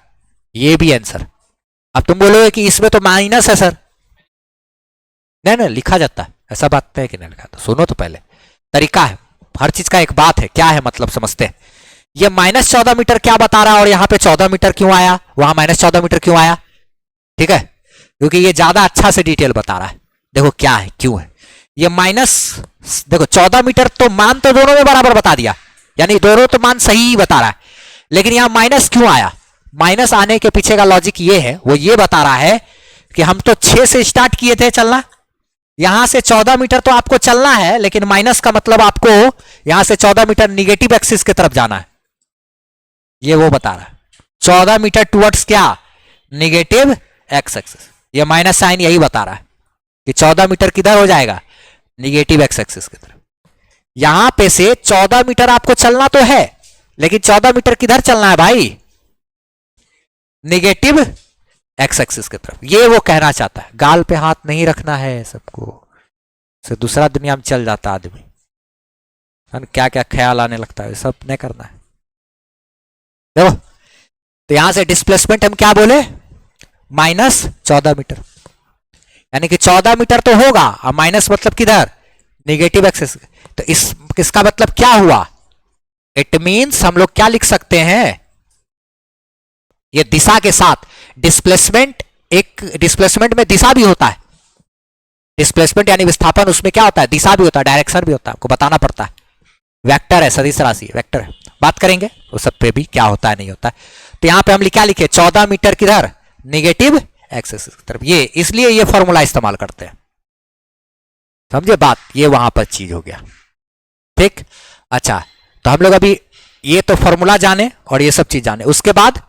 ये भी आंसर। अब तुम बोलोगे कि इसमें तो माइनस है सर, नहीं नहीं लिखा जाता है, ऐसा बात है कि नहीं लिखा, तो सुनो तो पहले, तरीका है, हर चीज का एक बात है, क्या है मतलब समझते हैं। ये -14 मीटर क्या बता रहा है, और यहां पे 14 मीटर क्यों आया, वहां -14 मीटर क्यों आया, ठीक है, क्योंकि ये ज्यादा अच्छा से डिटेल बता रहा है। देखो क्या है क्यों है ये माइनस, देखो 14 मीटर तो मान तो दोनों में बराबर बता दिया, यानी दोनों तो मान सही ही बता रहा है, लेकिन यहां माइनस क्यों आया। माइनस आने के पीछे का लॉजिक ये है, वो ये बता रहा है कि हम तो 6 से स्टार्ट किए थे चलना, यहां से 14 मीटर तो आपको चलना है, लेकिन माइनस का मतलब आपको यहां से 14 मीटर निगेटिव एक्सिस की तरफ जाना है, ये वो बता रहा है। 14 मीटर टुवर्ड्स क्या, निगेटिव एक्स एक्सिस। ये माइनस साइन यही बता रहा है कि 14 मीटर किधर हो जाएगा, निगेटिव एक्स एक्सिस की तरफ। यहां पे से 14 मीटर आपको चलना तो है, लेकिन 14 मीटर किधर चलना है भाई, निगेटिव एक्स एक्सिस की तरफ। ये वो कहना चाहता है, गाल पे हाथ नहीं रखना है सबको, से दूसरा दुनिया में चल जाता आदमी, क्या क्या ख्याल आने लगता है, सब नहीं करना है। देखो तो यहां से डिस्प्लेसमेंट हम क्या बोले, -14 मीटर, यानी कि 14 मीटर तो होगा, और माइनस मतलब किधर, निगेटिव एक्सिस। तो इसका मतलब क्या हुआ, इट मींस हम लोग क्या लिख सकते हैं, ये दिशा के साथ डिस्प्लेसमेंट, एक डिस्प्लेसमेंट में दिशा भी होता है, डिस्प्लेसमेंट यानी विस्थापन, उसमें क्या होता है, दिशा भी होता है, डायरेक्शन भी होता है, आपको बताना पड़ता है। वेक्टर है, सदिश राशि वेक्टर है, बात करेंगे उस सब पे भी क्या होता है नहीं होता है। तो यहां पे हम क्या लिखे, 14 मीटर किधर, निगेटिव एक्सिस की तरफ, ये इसलिए ये फॉर्मूला इस्तेमाल करते हैं, समझे बात, ये वहां पर चीज हो गया, ठीक। अच्छा, तो हम लोग अभी ये तो फॉर्मूला जाने और ये सब चीज जाने, उसके बाद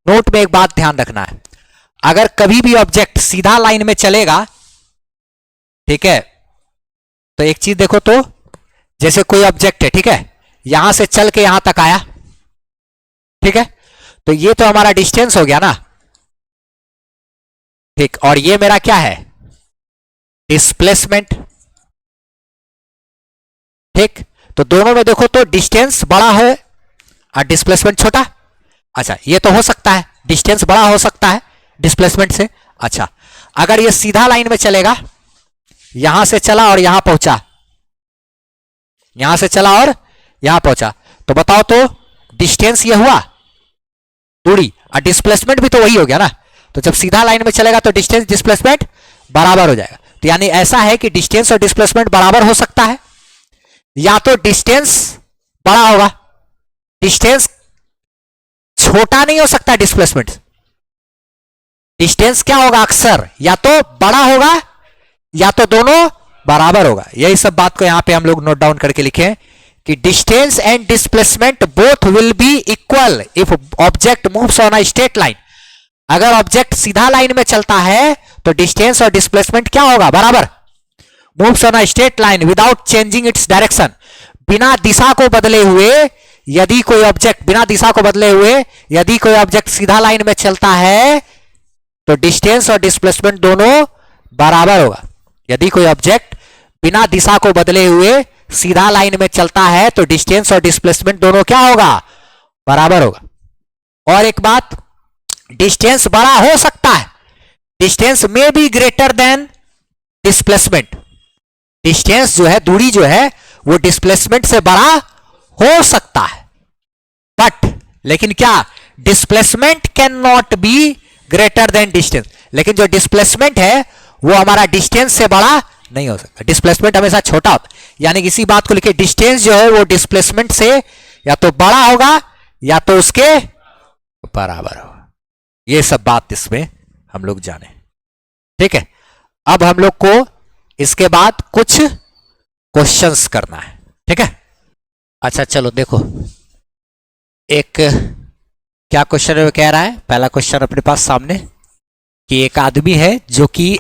नोट में एक बात ध्यान रखना है, अगर कभी भी ऑब्जेक्ट सीधा लाइन में चलेगा, ठीक है, तो एक चीज देखो तो, जैसे कोई ऑब्जेक्ट है, ठीक है, यहां से चल के यहां तक आया, ठीक है, तो ये तो हमारा डिस्टेंस हो गया ना, ठीक, और ये मेरा क्या है, डिस्प्लेसमेंट, ठीक। तो दोनों में देखो तो डिस्टेंस बड़ा है और डिस्प्लेसमेंट छोटा। अच्छा, ये तो हो सकता है डिस्टेंस बड़ा हो सकता है डिस्प्लेसमेंट से। अच्छा, अगर ये सीधा लाइन में चलेगा, यहां से चला और यहां पहुंचा, यहां से चला और यहां पहुंचा, तो बताओ तो डिस्टेंस ये हुआ, दूरी, और डिस्प्लेसमेंट भी तो वही हो गया ना। तो जब सीधा लाइन में चलेगा तो डिस्टेंस डिस्प्लेसमेंट बराबर हो जाएगा। तो यानी ऐसा है कि डिस्टेंस और डिस्प्लेसमेंट बराबर हो सकता है, या तो डिस्टेंस बड़ा होगा, डिस्टेंस छोटा नहीं हो सकता डिस्प्लेसमेंट। डिस्टेंस क्या होगा अक्सर, या तो बड़ा होगा या तो दोनों बराबर होगा। यही सब बात को यहां पे हम लोग नोट डाउन करके लिखे हैं कि distance and displacement both will be equal if object moves on a straight line. अगर ऑब्जेक्ट सीधा लाइन में चलता है तो डिस्टेंस और डिस्प्लेसमेंट क्या होगा, बराबर। Moves on a straight line without changing its direction, बिना दिशा को बदले हुए यदि कोई ऑब्जेक्ट बिना दिशा को बदले हुए यदि कोई ऑब्जेक्ट सीधा लाइन में चलता है तो डिस्टेंस और डिस्प्लेसमेंट दोनों बराबर होगा। यदि कोई ऑब्जेक्ट बिना दिशा को बदले हुए सीधा लाइन में चलता है तो डिस्टेंस और डिस्प्लेसमेंट दोनों क्या होगा, बराबर होगा। और एक बात, डिस्टेंस बड़ा हो सकता है, डिस्टेंस में be greater than displacement. Distance जो है, दूरी जो है, वो डिस्प्लेसमेंट से बड़ा हो सकता है, बट लेकिन क्या, displacement can not be greater than distance. लेकिन जो डिस्प्लेसमेंट है वो हमारा डिस्टेंस से बड़ा नहीं हो सकता, डिस्प्लेसमेंट हमेशा छोटा होता है। यानी किसी बात को लिखे, डिस्टेंस जो है वो डिस्प्लेसमेंट से या तो बड़ा होगा या तो उसके बराबर होगा। ये सब बात इसमें हम लोग जाने, ठीक है। अब हम लोग को इसके बाद कुछ क्वेश्चंस करना है, ठीक है। अच्छा चलो देखो, एक क्या क्वेश्चन कह रहा है। पहला क्वेश्चन अपने पास सामने कि एक आदमी है जो कि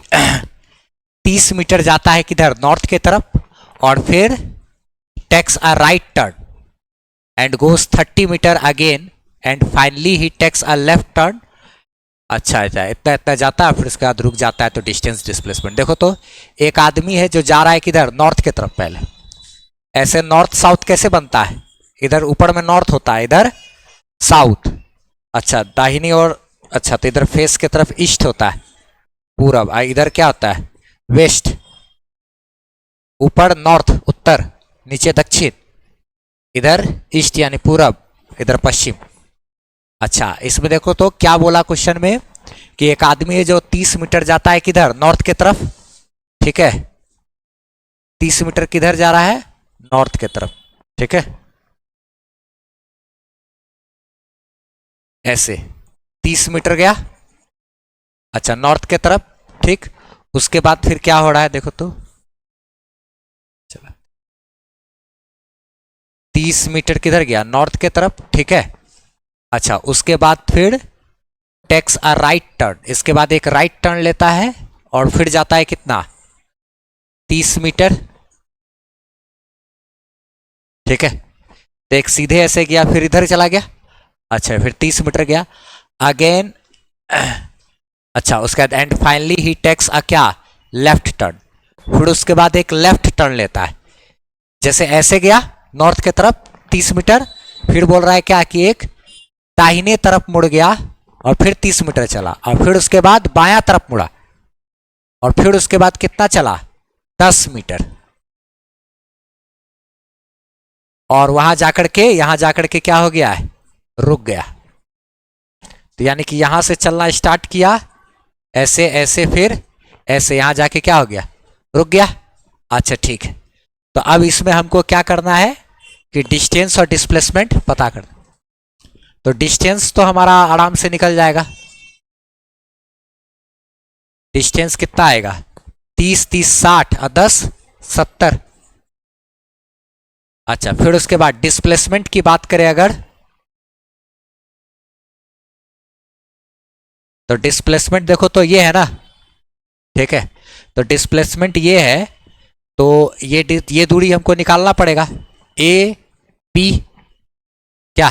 30 मीटर जाता है किधर, नॉर्थ के तरफ, और फिर takes a right turn and goes 30 meter again and finally he takes a left turn. अच्छा इतना इतना जाता है, फिर उसके बाद रुक जाता है, तो डिस्टेंस डिस्प्लेसमेंट देखो। तो एक आदमी है जो जा रहा है किधर, नॉर्थ के तरफ। पहले ऐसे नॉर्थ साउथ कैसे बनता है, इधर ऊपर में नॉर्थ होता है, इधर साउथ। अच्छा दाहिनी ओर, अच्छा तो इधर फेस के तरफ ईस्ट होता है, पूरब, इधर क्या होता है, वेस्ट। ऊपर नॉर्थ उत्तर, नीचे दक्षिण, इधर ईस्ट यानी पूरब, इधर पश्चिम। अच्छा इसमें देखो तो क्या बोला क्वेश्चन में कि एक आदमी है जो 30 मीटर जाता है किधर, नॉर्थ के तरफ, ठीक है। 30 मीटर किधर जा रहा है, नॉर्थ के तरफ, ठीक है। ऐसे 30 मीटर गया, अच्छा नॉर्थ के तरफ, ठीक। उसके बाद फिर क्या हो रहा है देखो तो, चला 30 मीटर किधर गया, नॉर्थ के तरफ, ठीक है। अच्छा उसके बाद फिर टेक्स अ राइट टर्न, इसके बाद एक राइट टर्न लेता है और फिर जाता है कितना, 30 मीटर, ठीक है। तो एक सीधे ऐसे गया, फिर इधर चला गया, अच्छा फिर 30 मीटर गया अगेन। अच्छा उसके बाद and finally he takes a क्या, लेफ्ट टर्न। फिर उसके बाद एक लेफ्ट टर्न लेता है, जैसे ऐसे गया नॉर्थ के तरफ 30 मीटर, फिर बोल रहा है क्या कि एक दाहिने तरफ मुड़ गया और फिर 30 मीटर चला, और फिर उसके बाद बायां तरफ मुड़ा, और फिर उसके बाद कितना चला, 10 मीटर, और वहां जाकर के यहां जाकर के क्या हो गया है, रुक गया। तो यानी कि यहां से चलना स्टार्ट किया ऐसे ऐसे, फिर ऐसे, यहां जाके क्या हो गया, रुक गया। अच्छा ठीक है, तो अब इसमें हमको क्या करना है कि डिस्टेंस और डिस्प्लेसमेंट पता करना। तो डिस्टेंस तो हमारा आराम से निकल जाएगा, डिस्टेंस कितना आएगा, 30 30 60 और 10 70। अच्छा फिर उसके बाद डिस्प्लेसमेंट की बात करें अगर, तो डिस्प्लेसमेंट देखो तो ये है ना, ठीक है। तो डिस्प्लेसमेंट ये है, तो ये दूरी हमको निकालना पड़ेगा, ए बी, क्या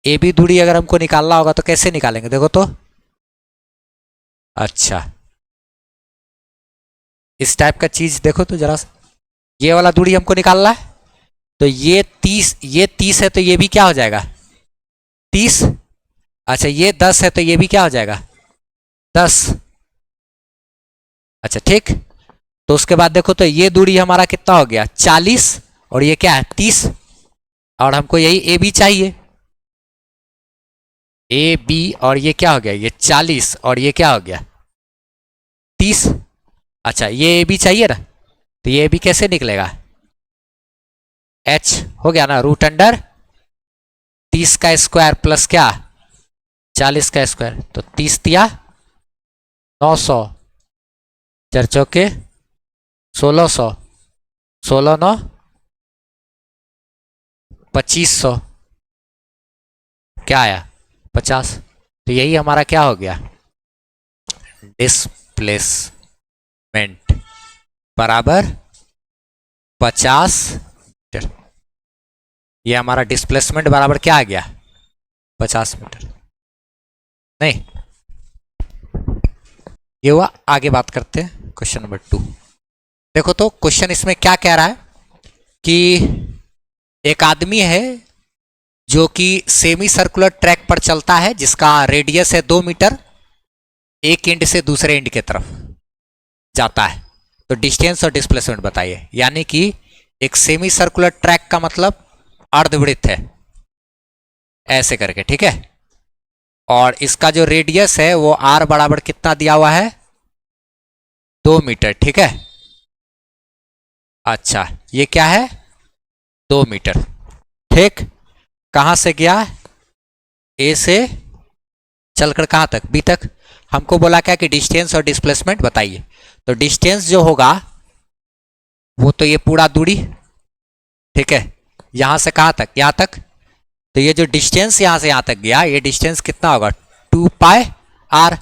ए बी दूरी अगर हमको निकालना होगा तो कैसे निकालेंगे देखो तो। अच्छा इस टाइप का चीज देखो तो जरा सा, ये वाला दूरी हमको निकालना है, तो ये 30 है, तो ये भी क्या हो जाएगा 30। अच्छा ये 10 है, तो ये भी क्या हो जाएगा 10। अच्छा ठीक, तो उसके बाद देखो तो ये दूरी हमारा कितना हो गया 40, और ये क्या है 30, और हमको यही ए बी चाहिए, ए बी और ये क्या हो गया, ये 40 और ये क्या हो गया 30। अच्छा ये ए बी चाहिए ना, तो ये ए बी कैसे निकलेगा, एच हो गया ना, रूट अंडर 30 का स्क्वायर प्लस क्या 40 का स्क्वायर, तो 30 दिया 900, 4 चौके 1600, 16 9 2500, क्या आया 50। तो यही हमारा क्या हो गया, डिस्प्लेसमेंट बराबर 50 मीटर। ये हमारा डिस्प्लेसमेंट बराबर क्या आ गया 50 मीटर। नहीं ये हुआ, आगे बात करते हैं क्वेश्चन नंबर 2। देखो तो क्वेश्चन इसमें क्या कह रहा है कि एक आदमी है जो कि सेमी सर्कुलर ट्रैक पर चलता है जिसका रेडियस है 2 मीटर, एक एंड से दूसरे एंड की तरफ जाता है, तो डिस्टेंस और डिस्प्लेसमेंट बताइए। यानी कि एक सेमी सर्कुलर ट्रैक का मतलब अर्धवृत्त है ऐसे करके, ठीक है, और इसका जो रेडियस है वो आर बराबर कितना दिया हुआ है 2 मीटर, ठीक है। अच्छा ये क्या है 2 मीटर, ठीक। कहां से गया, ए से चलकर कहां तक, बी तक। हमको बोला क्या कि डिस्टेंस और डिस्प्लेसमेंट बताइए। तो डिस्टेंस जो होगा वो तो ये पूरा दूरी, ठीक है, यहां से कहां तक, यहां तक। तो ये जो डिस्टेंस यहां से यहां तक गया, ये डिस्टेंस कितना होगा 2 पाई आर।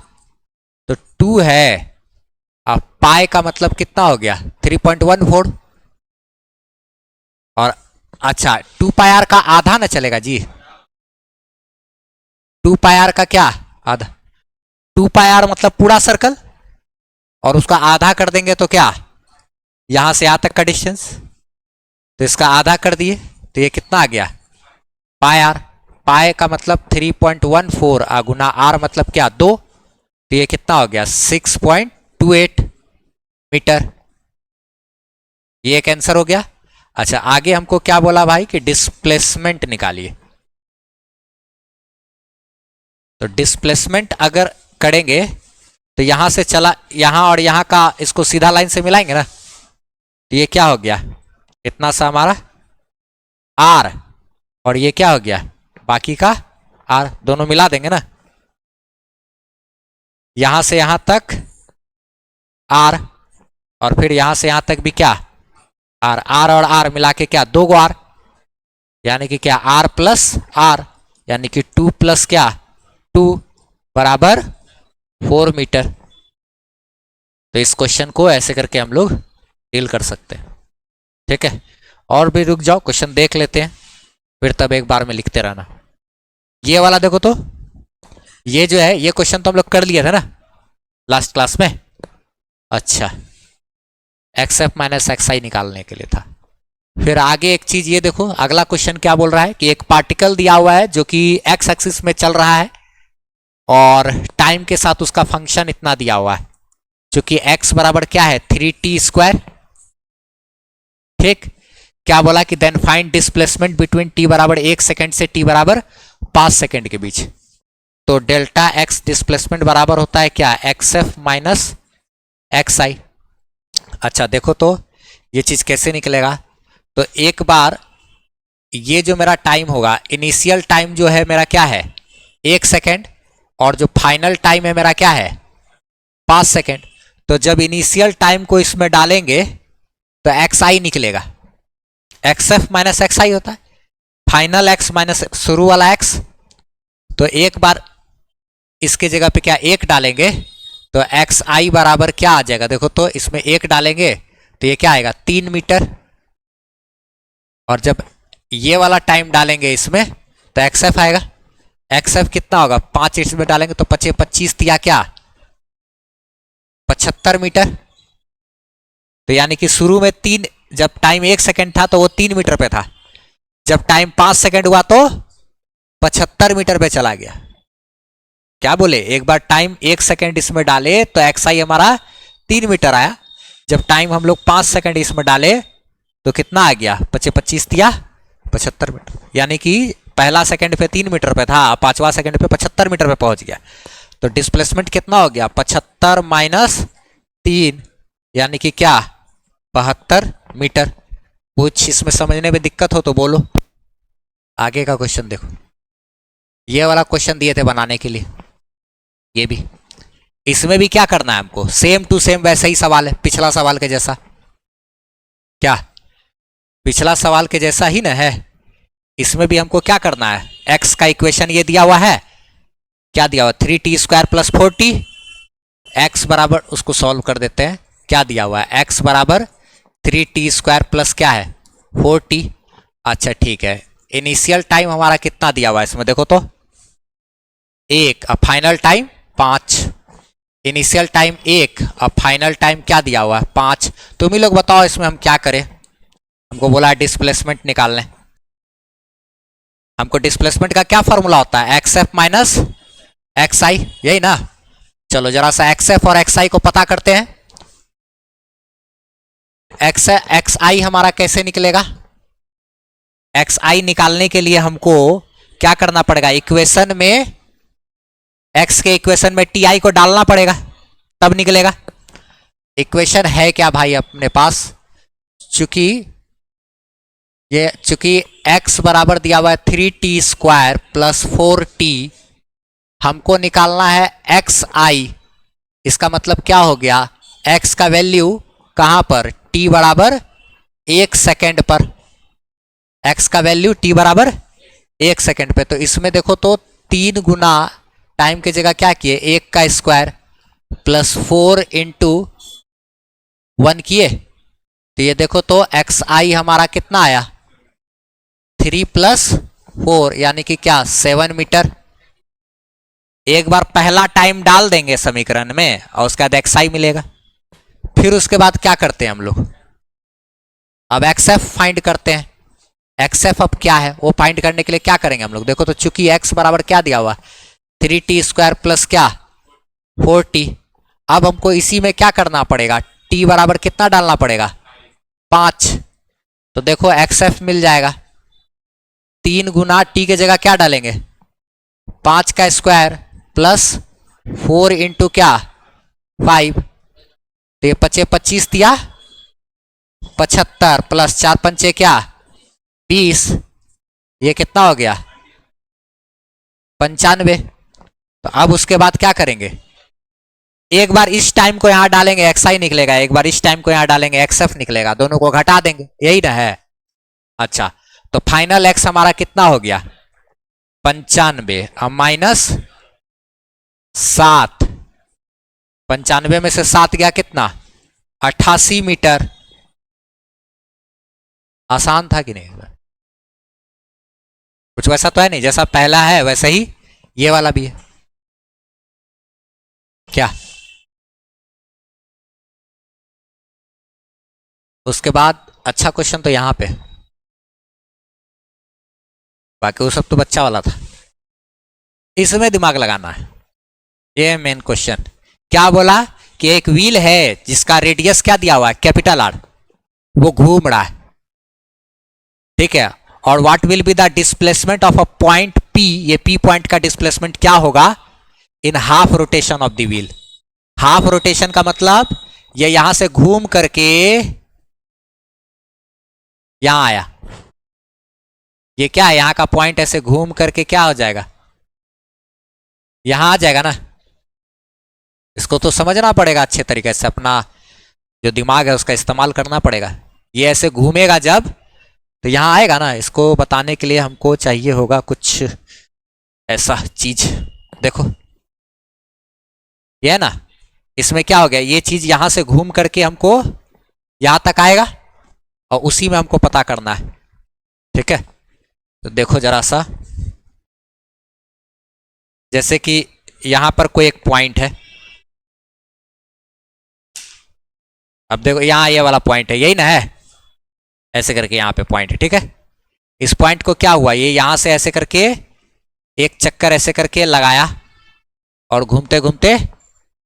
तो 2 है, अब पाई का मतलब कितना हो गया 3.14, और अच्छा 2 पाई आर का आधा ना चलेगा जी, 2 पाई आर का क्या आधा, 2 पाई आर मतलब पूरा सर्कल, और उसका आधा कर देंगे तो क्या यहां से यहां तक का डिस्टेंस, तो इसका आधा कर दिए तो ये कितना आ गया पाई आर। पाई का मतलब 3.14 गुना आर मतलब क्या 2, तो ये कितना हो गया 6.28 मीटर। ये एक आंसर हो गया। अच्छा आगे हमको क्या बोला भाई कि डिस्प्लेसमेंट निकालिए। तो डिस्प्लेसमेंट अगर करेंगे तो यहां से चला, यहां और यहां का इसको सीधा लाइन से मिलाएंगे ना, तो ये क्या हो गया इतना सा हमारा आर, और ये क्या हो गया बाकी का आर, दोनों मिला देंगे ना, यहां से यहां तक आर, और फिर यहां से यहां तक भी क्या आर, आर और आर मिला के क्या 2 गो आर, यानी कि क्या आर प्लस आर, यानी कि 2 प्लस क्या 2 बराबर 4 मीटर। तो इस क्वेश्चन को ऐसे करके हम लोग डील कर सकते हैं, ठीक है। और भी रुक जाओ, क्वेश्चन देख लेते हैं, फिर तब एक बार में लिखते रहना। ये वाला देखो तो, ये जो है ये क्वेश्चन तो हम लोग कर लिए थे ना लास्ट क्लास में। अच्छा एक्स एफ माइनस एक्स आई निकालने के लिए था। फिर आगे एक चीज ये देखो, अगला क्वेश्चन क्या बोल रहा है कि एक पार्टिकल दिया हुआ है जो कि एक्स एक्सिस में चल रहा है और टाइम के साथ उसका फंक्शन इतना दिया हुआ है, जो कि एक्स बराबर क्या है 3t², ठीक। क्या बोला कि then find displacement between t बराबर 1 सेकेंड से t बराबर 5 सेकेंड के बीच। तो डेल्टा एक्स डिस्प्लेसमेंट बराबर होता है क्या एक्स एफ माइनस एक्स आई। अच्छा देखो तो ये चीज कैसे निकलेगा, तो एक बार ये जो मेरा टाइम होगा, इनिशियल टाइम जो है मेरा क्या है 1 सेकेंड, और जो फाइनल टाइम है मेरा क्या है 5 सेकेंड। तो जब इनिशियल टाइम को इसमें डालेंगे तो एक्स आई निकलेगा, एक्स एफ माइनस एक्स आई होता है, फाइनल एक्स माइनस शुरू वाला एक्स। तो एक बार इसके जगह पे क्या 1 डालेंगे तो एक्स आई बराबर क्या आ जाएगा, देखो तो इसमें 1 डालेंगे तो ये क्या आएगा 3 मीटर, और जब ये वाला टाइम डालेंगे इसमें तो एक्स एफ आएगा, एक्स एफ कितना होगा 5 इसमें डालेंगे तो 25 25 दिया क्या 75 मीटर। तो यानी कि शुरू में 3, जब टाइम 1 सेकेंड था तो वो 3 मीटर पे था, जब टाइम 5 सेकेंड हुआ तो 75 मीटर पे चला गया। क्या बोले, एक बार टाइम 1 सेकेंड इसमें डाले तो एक्स आई हमारा 3 मीटर आया, जब टाइम हम लोग 5 सेकेंड इसमें डाले तो कितना आ गया 25 25 दिया 75 मीटर। यानी कि पहला सेकंड पे 3 मीटर पे था, पांचवा सेकंड पे 75 मीटर पे पहुंच गया। तो डिस्प्लेसमेंट कितना हो गया? 75 माइनस 3 यानी कि क्या? 72 मीटर। कुछ इसमें समझने में दिक्कत हो तो बोलो। आगे का क्वेश्चन देखो, ये वाला क्वेश्चन दिए थे बनाने के लिए, ये भी। इसमें भी क्या करना है हमको? सेम टू सेम वैसा ही सवाल है, पिछला सवाल के जैसा। क्या पिछला सवाल के जैसा ही ना है? इसमें भी हमको क्या करना है? एक्स का इक्वेशन ये दिया हुआ है, क्या दिया हुआ? 3t² plus 4t। एक्स बराबर, उसको सॉल्व कर देते हैं। क्या दिया हुआ है? एक्स बराबर 3t² प्लस क्या है? 4t। अच्छा ठीक है, इनिशियल टाइम हमारा कितना दिया हुआ है इसमें देखो तो? 1, अब फाइनल टाइम 5। इनिशियल टाइम 1, अब फाइनल टाइम क्या दिया हुआ है? 5। तुम ही लोग बताओ इसमें हम क्या करें? हमको बोला है डिस्प्लेसमेंट निकालने। हमको डिस्प्लेसमेंट का क्या फॉर्मूला होता है? XF माइनस XI, यही ना? चलो जरा सा XF और XI को पता करते हैं। XI हमारा कैसे निकलेगा? XI निकालने के लिए हमको क्या करना पड़ेगा? इक्वेशन में, x के इक्वेशन में ti को डालना पड़ेगा, तब निकलेगा। इक्वेशन है क्या भाई अपने पास? चूंकि x बराबर दिया हुआ है 3t² प्लस 4t, हमको निकालना है xi। इसका मतलब क्या हो गया? x का वैल्यू कहां पर? t बराबर 1 सेकेंड पर। x का वैल्यू t बराबर 1 सेकेंड पे। तो इसमें देखो तो 3 गुना टाइम की जगह क्या किए? 1 का स्क्वायर प्लस 4 इंटू 1 किए। तो ये देखो तो xi हमारा कितना आया? 3 प्लस 4 यानी कि क्या? 7 मीटर। एक बार पहला टाइम डाल देंगे समीकरण में और उसके बाद xi मिलेगा। फिर उसके बाद क्या करते हैं हम लोग? अब xf फाइंड करते हैं। xf अब क्या है वो फाइंड करने के लिए क्या करेंगे हम लोग? देखो तो चूंकि x बराबर क्या दिया हुआ? 3t² प्लस क्या? 4t। अब हमको इसी में क्या करना पड़ेगा? t बराबर कितना डालना पड़ेगा? 5। तो देखो xf मिल जाएगा। 3 गुना t के जगह क्या डालेंगे? 5 का स्क्वायर प्लस 4 इंटू क्या? 5। तो ये 25 दिया 75 प्लस 4 पंचे क्या? 20। ये कितना हो गया? 95। तो अब उसके बाद क्या करेंगे? एक बार इस टाइम को यहां डालेंगे xi निकलेगा, एक बार इस टाइम को यहां डालेंगे xf निकलेगा, दोनों को घटा देंगे, यही ना है? अच्छा, तो फाइनल x हमारा कितना हो गया? 95। अब माइनस 7, 95 में से 7 गया कितना? 88 मीटर। आसान था कि नहीं? कुछ वैसा तो है नहीं, जैसा पहला है वैसा ही ये वाला भी है क्या? उसके बाद अच्छा क्वेश्चन तो यहां पे, बाकी वो सब तो बच्चा वाला था, इसमें दिमाग लगाना है। ये मेन क्वेश्चन क्या बोला कि एक व्हील है जिसका रेडियस क्या दिया हुआ है? कैपिटल R, वो घूम रहा है, ठीक है। और what will be the displacement of a point P, ये P पॉइंट का डिस्प्लेसमेंट क्या होगा in half rotation of the wheel? Half rotation का मतलब ये यहां से घूम करके यहां आया, ये क्या है? यहां का पॉइंट ऐसे घूम करके क्या हो जाएगा? यहां आ जाएगा ना। इसको तो समझना पड़ेगा अच्छे तरीके से, अपना जो दिमाग है उसका इस्तेमाल करना पड़ेगा। ये ऐसे घूमेगा जब तो यहां आएगा ना। इसको बताने के लिए हमको चाहिए होगा कुछ ऐसा चीज। देखो ये है ना, इसमें क्या हो गया? ये चीज यहां से घूम करके हमको यहां तक आएगा और उसी में हमको पता करना है, ठीक है। तो देखो जरा सा, जैसे कि यहां पर कोई एक पॉइंट है, अब देखो यहां ये वाला पॉइंट है, यही ना है? ऐसे करके यहां पे पॉइंट है, ठीक है। इस पॉइंट को क्या हुआ? ये यहां से ऐसे करके एक चक्कर ऐसे करके लगाया और घूमते घूमते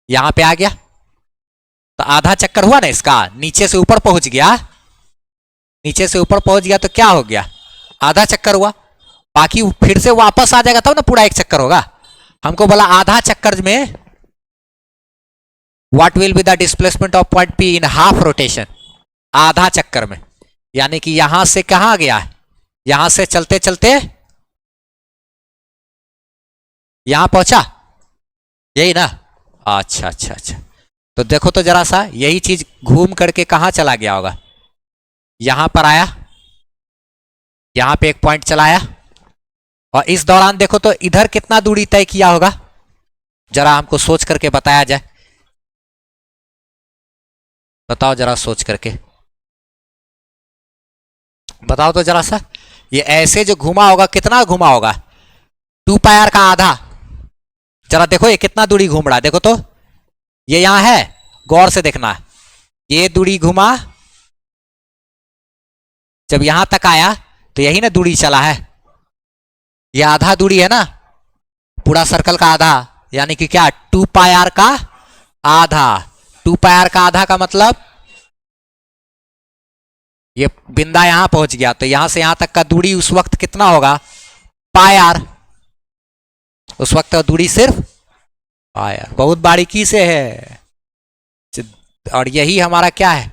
यहां पे आ गया। तो आधा चक्कर हुआ ना इसका, नीचे से ऊपर पहुंच गया। नीचे से ऊपर पहुंच गया तो क्या हो गया? आधा चक्कर हुआ। बाकी फिर से वापस आ जाएगा तब ना पूरा एक चक्कर होगा। हमको बोला आधा चक्कर में what will be the displacement of point P in half rotation, आधा चक्कर में, यानी कि यहां से कहां गया है, यहां से चलते चलते यहां पहुंचा, यही ना। अच्छा अच्छा अच्छा, तो देखो तो जरा सा, यही चीज घूम करके कहां चला गया होगा, यहां पर आया, यहां पे एक पॉइंट चलाया, और इस दौरान देखो तो इधर कितना दूरी तय किया होगा, जरा हमको सोच करके बताया जाए, बताओ जरा सोच करके बताओ तो जरा सा। ये ऐसे जो घुमा होगा कितना घुमा होगा, 2 पाई आर का आधा। जरा देखो ये कितना दूरी घूम रहा है, देखो तो ये यहां है, गौर से देखना, ये दूरी घुमा, जब यहां तक आया तो यही ना दूरी चला है, ये आधा दूरी है ना, पूरा सर्कल का आधा, यानी कि क्या 2 पाई आर का आधा। 2 पाई आर का आधा का मतलब ये बिंदा यहां पहुंच गया, तो यहां से यहां तक का दूरी उस वक्त कितना होगा, पाई आर, उस वक्त का दूरी सिर्फ पाई आर। बहुत बारीकी से है, और यही हमारा क्या है,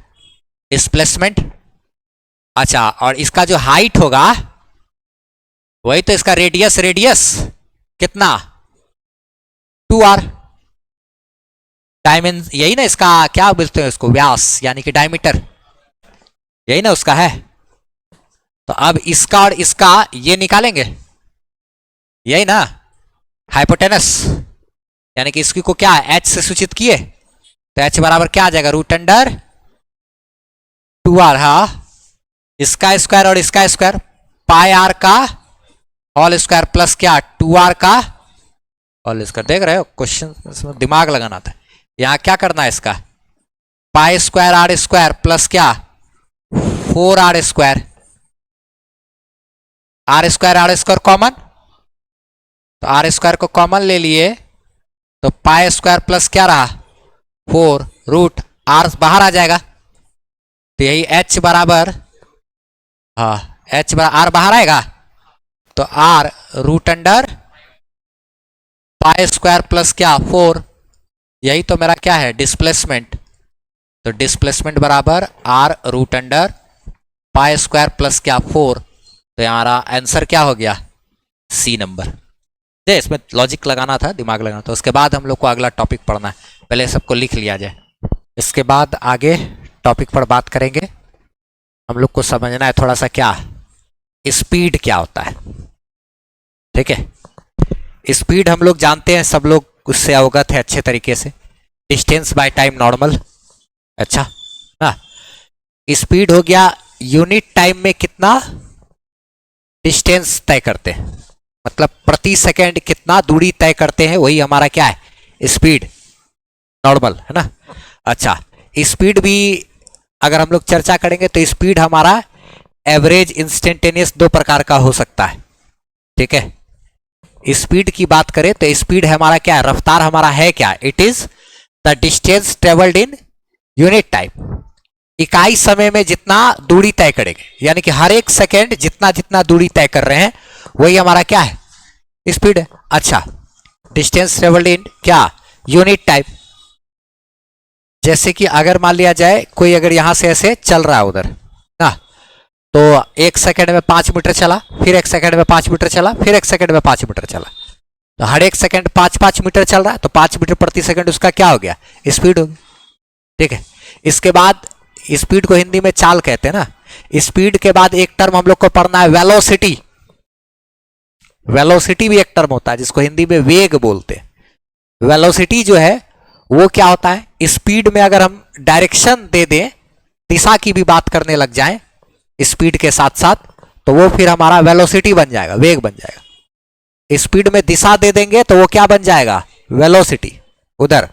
डिस्प्लेसमेंट। अच्छा, और इसका जो हाइट होगा वही तो इसका रेडियस, रेडियस कितना 2r, डायमेंशन यही ना इसका, क्या बोलते हैं इसको, व्यास यानी कि डायमीटर, यही ना उसका है। तो अब इसका और इसका ये निकालेंगे, यही ना हाइपोटेनस, यानी कि इसकी को क्या h से सूचित किए, तो h बराबर क्या आ जाएगा, रूट अंडर 2r, हा, इसका स्क्वायर और इसका स्क्वायर, पाई आर का होल स्क्वायर प्लस क्या 2r का होल स्क्वायर। देख रहे हो क्वेश्चन दिमाग लगाना था, यहां क्या करना है, इसका pi square r square plus क्या 4r square, r square common, तो आर स्क्वायर को कॉमन ले लिए, तो पाई स्क्वायर प्लस क्या रहा 4, रूट आर बाहर आ जाएगा, तो यही h बराबर, हाँ h बराबर आर बाहर आएगा, तो r root under pi square plus क्या 4, यही तो मेरा क्या है डिस्प्लेसमेंट। तो डिस्प्लेसमेंट बराबर r root under pi square plus क्या 4, तो हमारा आंसर क्या हो गया, सी नंबर। जे इसमें लॉजिक लगाना था, दिमाग लगाना था। उसके बाद हम लोग को अगला टॉपिक पढ़ना है, पहले सबको लिख लिया जाए, इसके बाद आगे टॉपिक पर बात करेंगे। हम लोग को समझना है थोड़ा सा क्या स्पीड क्या होता है, ठीक है। स्पीड हम लोग जानते हैं, सब लोग उससे अवगत है अच्छे तरीके से, डिस्टेंस बाय टाइम नॉर्मल, अच्छा ना। स्पीड हो गया यूनिट टाइम में कितना डिस्टेंस तय करते हैं, मतलब प्रति सेकंड कितना दूरी तय करते हैं, वही हमारा क्या है स्पीड नॉर्मल, है ना। अच्छा, स्पीड भी अगर हम लोग चर्चा करेंगे तो स्पीड हमारा एवरेज, इंस्टेंटेनियस, 2 प्रकार का हो सकता है, ठीक है। स्पीड की बात करें तो स्पीड हमारा क्या है, रफ्तार हमारा है क्या, it is the distance travelled in unit time, इकाई समय में जितना दूरी तय करेंगे, यानी कि हर एक सेकेंड जितना जितना दूरी तय कर रहे हैं वही हमारा क्या है स्पीड है। अच्छा, डिस्टेंस ट्रेवल्ड इन क्या यूनिट टाइम, जैसे कि अगर मान लिया जाए कोई अगर यहां से ऐसे चल रहा है उधर ना, तो 1 सेकंड में 5 मीटर चला, फिर 1 सेकंड में 5 मीटर चला, फिर 1 सेकंड में 5 मीटर चला, तो हर एक सेकंड 5-5 मीटर चल रहा है, तो 5 मीटर प्रति सेकंड उसका क्या हो गया स्पीड हो गई, ठीक है। इसके बाद स्पीड को हिंदी में चाल कहते हैं ना। स्पीड के बाद एक टर्म हम लोग को पढ़ना है वेलोसिटी, वेलोसिटी भी एक टर्म होता है जिसको हिंदी में वेग बोलते हैं। वेलोसिटी जो है वो क्या होता है, स्पीड में अगर हम डायरेक्शन दे दें, दिशा की भी बात करने लग जाएं स्पीड के साथ साथ, तो वो फिर हमारा वेलोसिटी बन जाएगा, वेग बन जाएगा। स्पीड में दिशा दे देंगे तो वो क्या बन जाएगा वेलोसिटी उधर।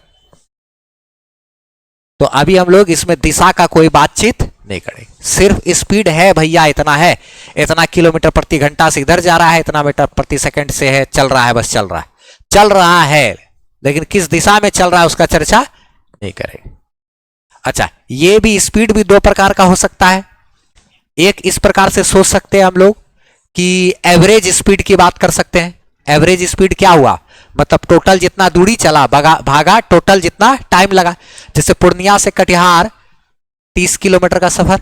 तो अभी हम लोग इसमें दिशा का कोई बातचीत नहीं करेंगे, सिर्फ स्पीड है भैया, इतना है, इतना किलोमीटर प्रति घंटा से इधर जा रहा है, इतना मीटर प्रति सेकंड से है, चल रहा है, बस चल रहा है, चल रहा है, लेकिन किस दिशा में चल रहा है उसका चर्चा नहीं करेंगे। अच्छा, ये भी स्पीड भी 2 प्रकार का हो सकता है। एक इस प्रकार से सोच सकते हैं हम लोग कि एवरेज स्पीड की बात कर सकते हैं। एवरेज स्पीड क्या हुआ, मतलब टोटल जितना दूरी चला भागा टोटल जितना टाइम लगा। जैसे पूर्णिया से कटिहार 30 किलोमीटर का सफर,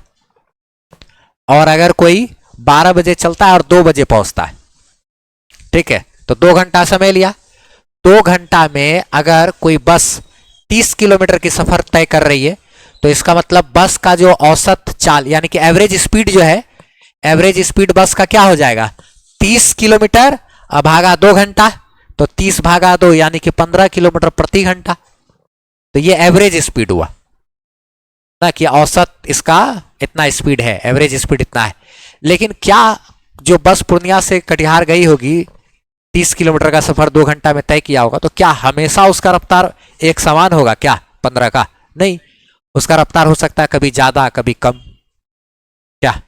और अगर कोई 12 बजे चलता है और 2 बजे पहुंचता है, ठीक है, तो 2 घंटा समय लिया। 2 घंटा में अगर कोई बस 30 किलोमीटर की सफर तय कर रही है, तो इसका मतलब बस का जो औसत चाल यानी कि एवरेज स्पीड जो है, एवरेज स्पीड बस का क्या हो जाएगा, 30 किलोमीटर भागा 2 घंटा, तो 30 भागा 2 यानी कि 15 किलोमीटर प्रति घंटा। तो ये एवरेज स्पीड हुआ ना, कि औसत इसका इतना स्पीड है, एवरेज स्पीड इतना है। लेकिन क्या जो बस पूर्णिया से कटिहार गई होगी, 30 किलोमीटर का सफर 2 घंटा में तय किया होगा, तो क्या हमेशा उसका रफ्तार एक समान होगा क्या 15 का? नहीं, उसका रफ्तार हो सकता है कभी ज्यादा कभी कम। क्या?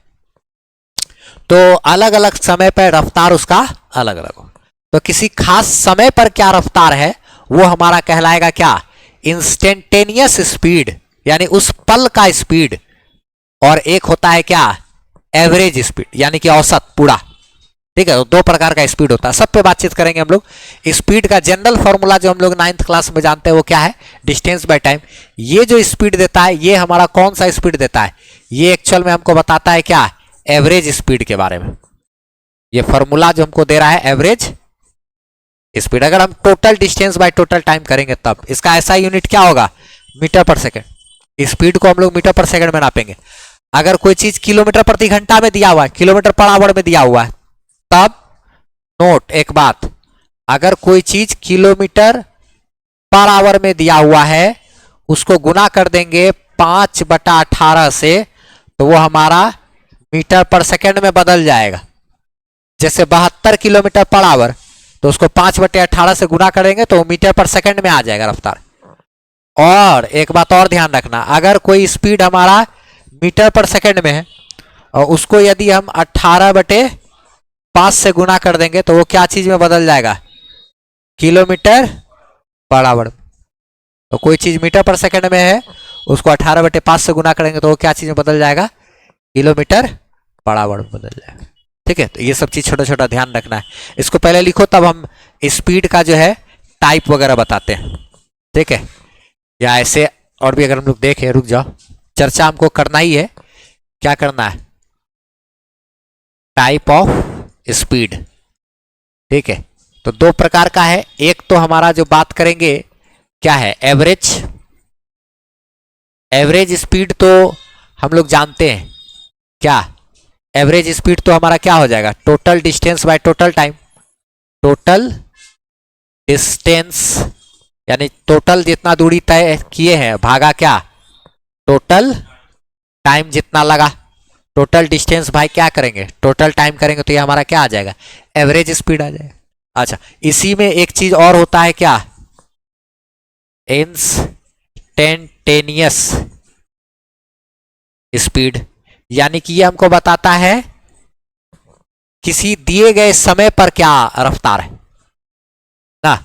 तो अलग अलग समय पर रफ्तार उसका अलग अलग हो। तो किसी खास समय पर क्या रफ्तार है वो हमारा कहलाएगा क्या, इंस्टेंटेनियस स्पीड, यानी उस पल का स्पीड। और एक होता है क्या, एवरेज स्पीड, यानी कि औसत पूरा। ठीक है, तो 2 प्रकार का स्पीड होता है, सब पे बातचीत करेंगे हम लोग। स्पीड का जनरल फॉर्मूला जो हम लोग 9th क्लास में जानते हैं वो क्या है, डिस्टेंस बाय टाइम। ये जो स्पीड देता है ये हमारा कौन सा स्पीड देता है, ये एक्चुअल में हमको बताता है क्या, एवरेज स्पीड के बारे में। ये फॉर्मूला जो हमको दे रहा है एवरेज स्पीड। अगर हम total distance by total time करेंगे तब इसका ऐसा यूनिट क्या होगा, मीटर पर सेकेंड। स्पीड को हम लोग मीटर पर सेकेंड में नापेंगे। अगर कोई चीज किलोमीटर प्रति घंटा में दिया हुआ है, किलोमीटर पर आवर में दिया हुआ है, तब नोट एक बात, अगर कोई चीज किलोमीटर पर आवर में दिया हुआ है उसको गुना कर देंगे 5/18 से, तो वो हमारा मीटर पर सेकेंड में बदल जाएगा। जैसे 72 किलोमीटर पर आवर, तो उसको 5/18 से गुना करेंगे तो मीटर पर सेकेंड में आ जाएगा रफ्तार। और एक बात और ध्यान रखना, अगर कोई स्पीड हमारा मीटर पर सेकेंड में है और उसको यदि हम 18/5 से गुना कर देंगे तो वो क्या चीज में बदल जाएगा, किलोमीटर पर आवर। तो कोई चीज मीटर पर सेकेंड में है, उसको 18/5 से गुना करेंगे तो वो क्या चीज में बदल जाएगा, किलोमीटर पर आवर में बदल जाएगा। ठीक है, तो ये सब चीज छोटा छोटा ध्यान रखना है। इसको पहले लिखो तब हम स्पीड का जो है टाइप वगैरह बताते हैं। ठीक है, या ऐसे और भी अगर हम लोग देखें, रुक जाओ, चर्चा हमको करना ही है। क्या करना है, टाइप ऑफ स्पीड। ठीक है, तो 2 प्रकार का है। एक तो हमारा जो बात करेंगे क्या है, एवरेज। एवरेज स्पीड तो हम लोग जानते हैं क्या, एवरेज स्पीड तो हमारा क्या हो जाएगा, total distance by total time. Total distance यानी टोटल जितना दूरी तय किए हैं भागा क्या, टोटल टाइम जितना लगा। टोटल डिस्टेंस भाई क्या करेंगे, टोटल टाइम करेंगे, तो ये हमारा क्या आ जाएगा, एवरेज स्पीड आ जाएगा। अच्छा, इसी में एक चीज और होता है क्या, इंस्टेंटेनियस स्पीड, यानी कि ये हमको बताता है किसी दिए गए समय पर क्या रफ्तार है ना,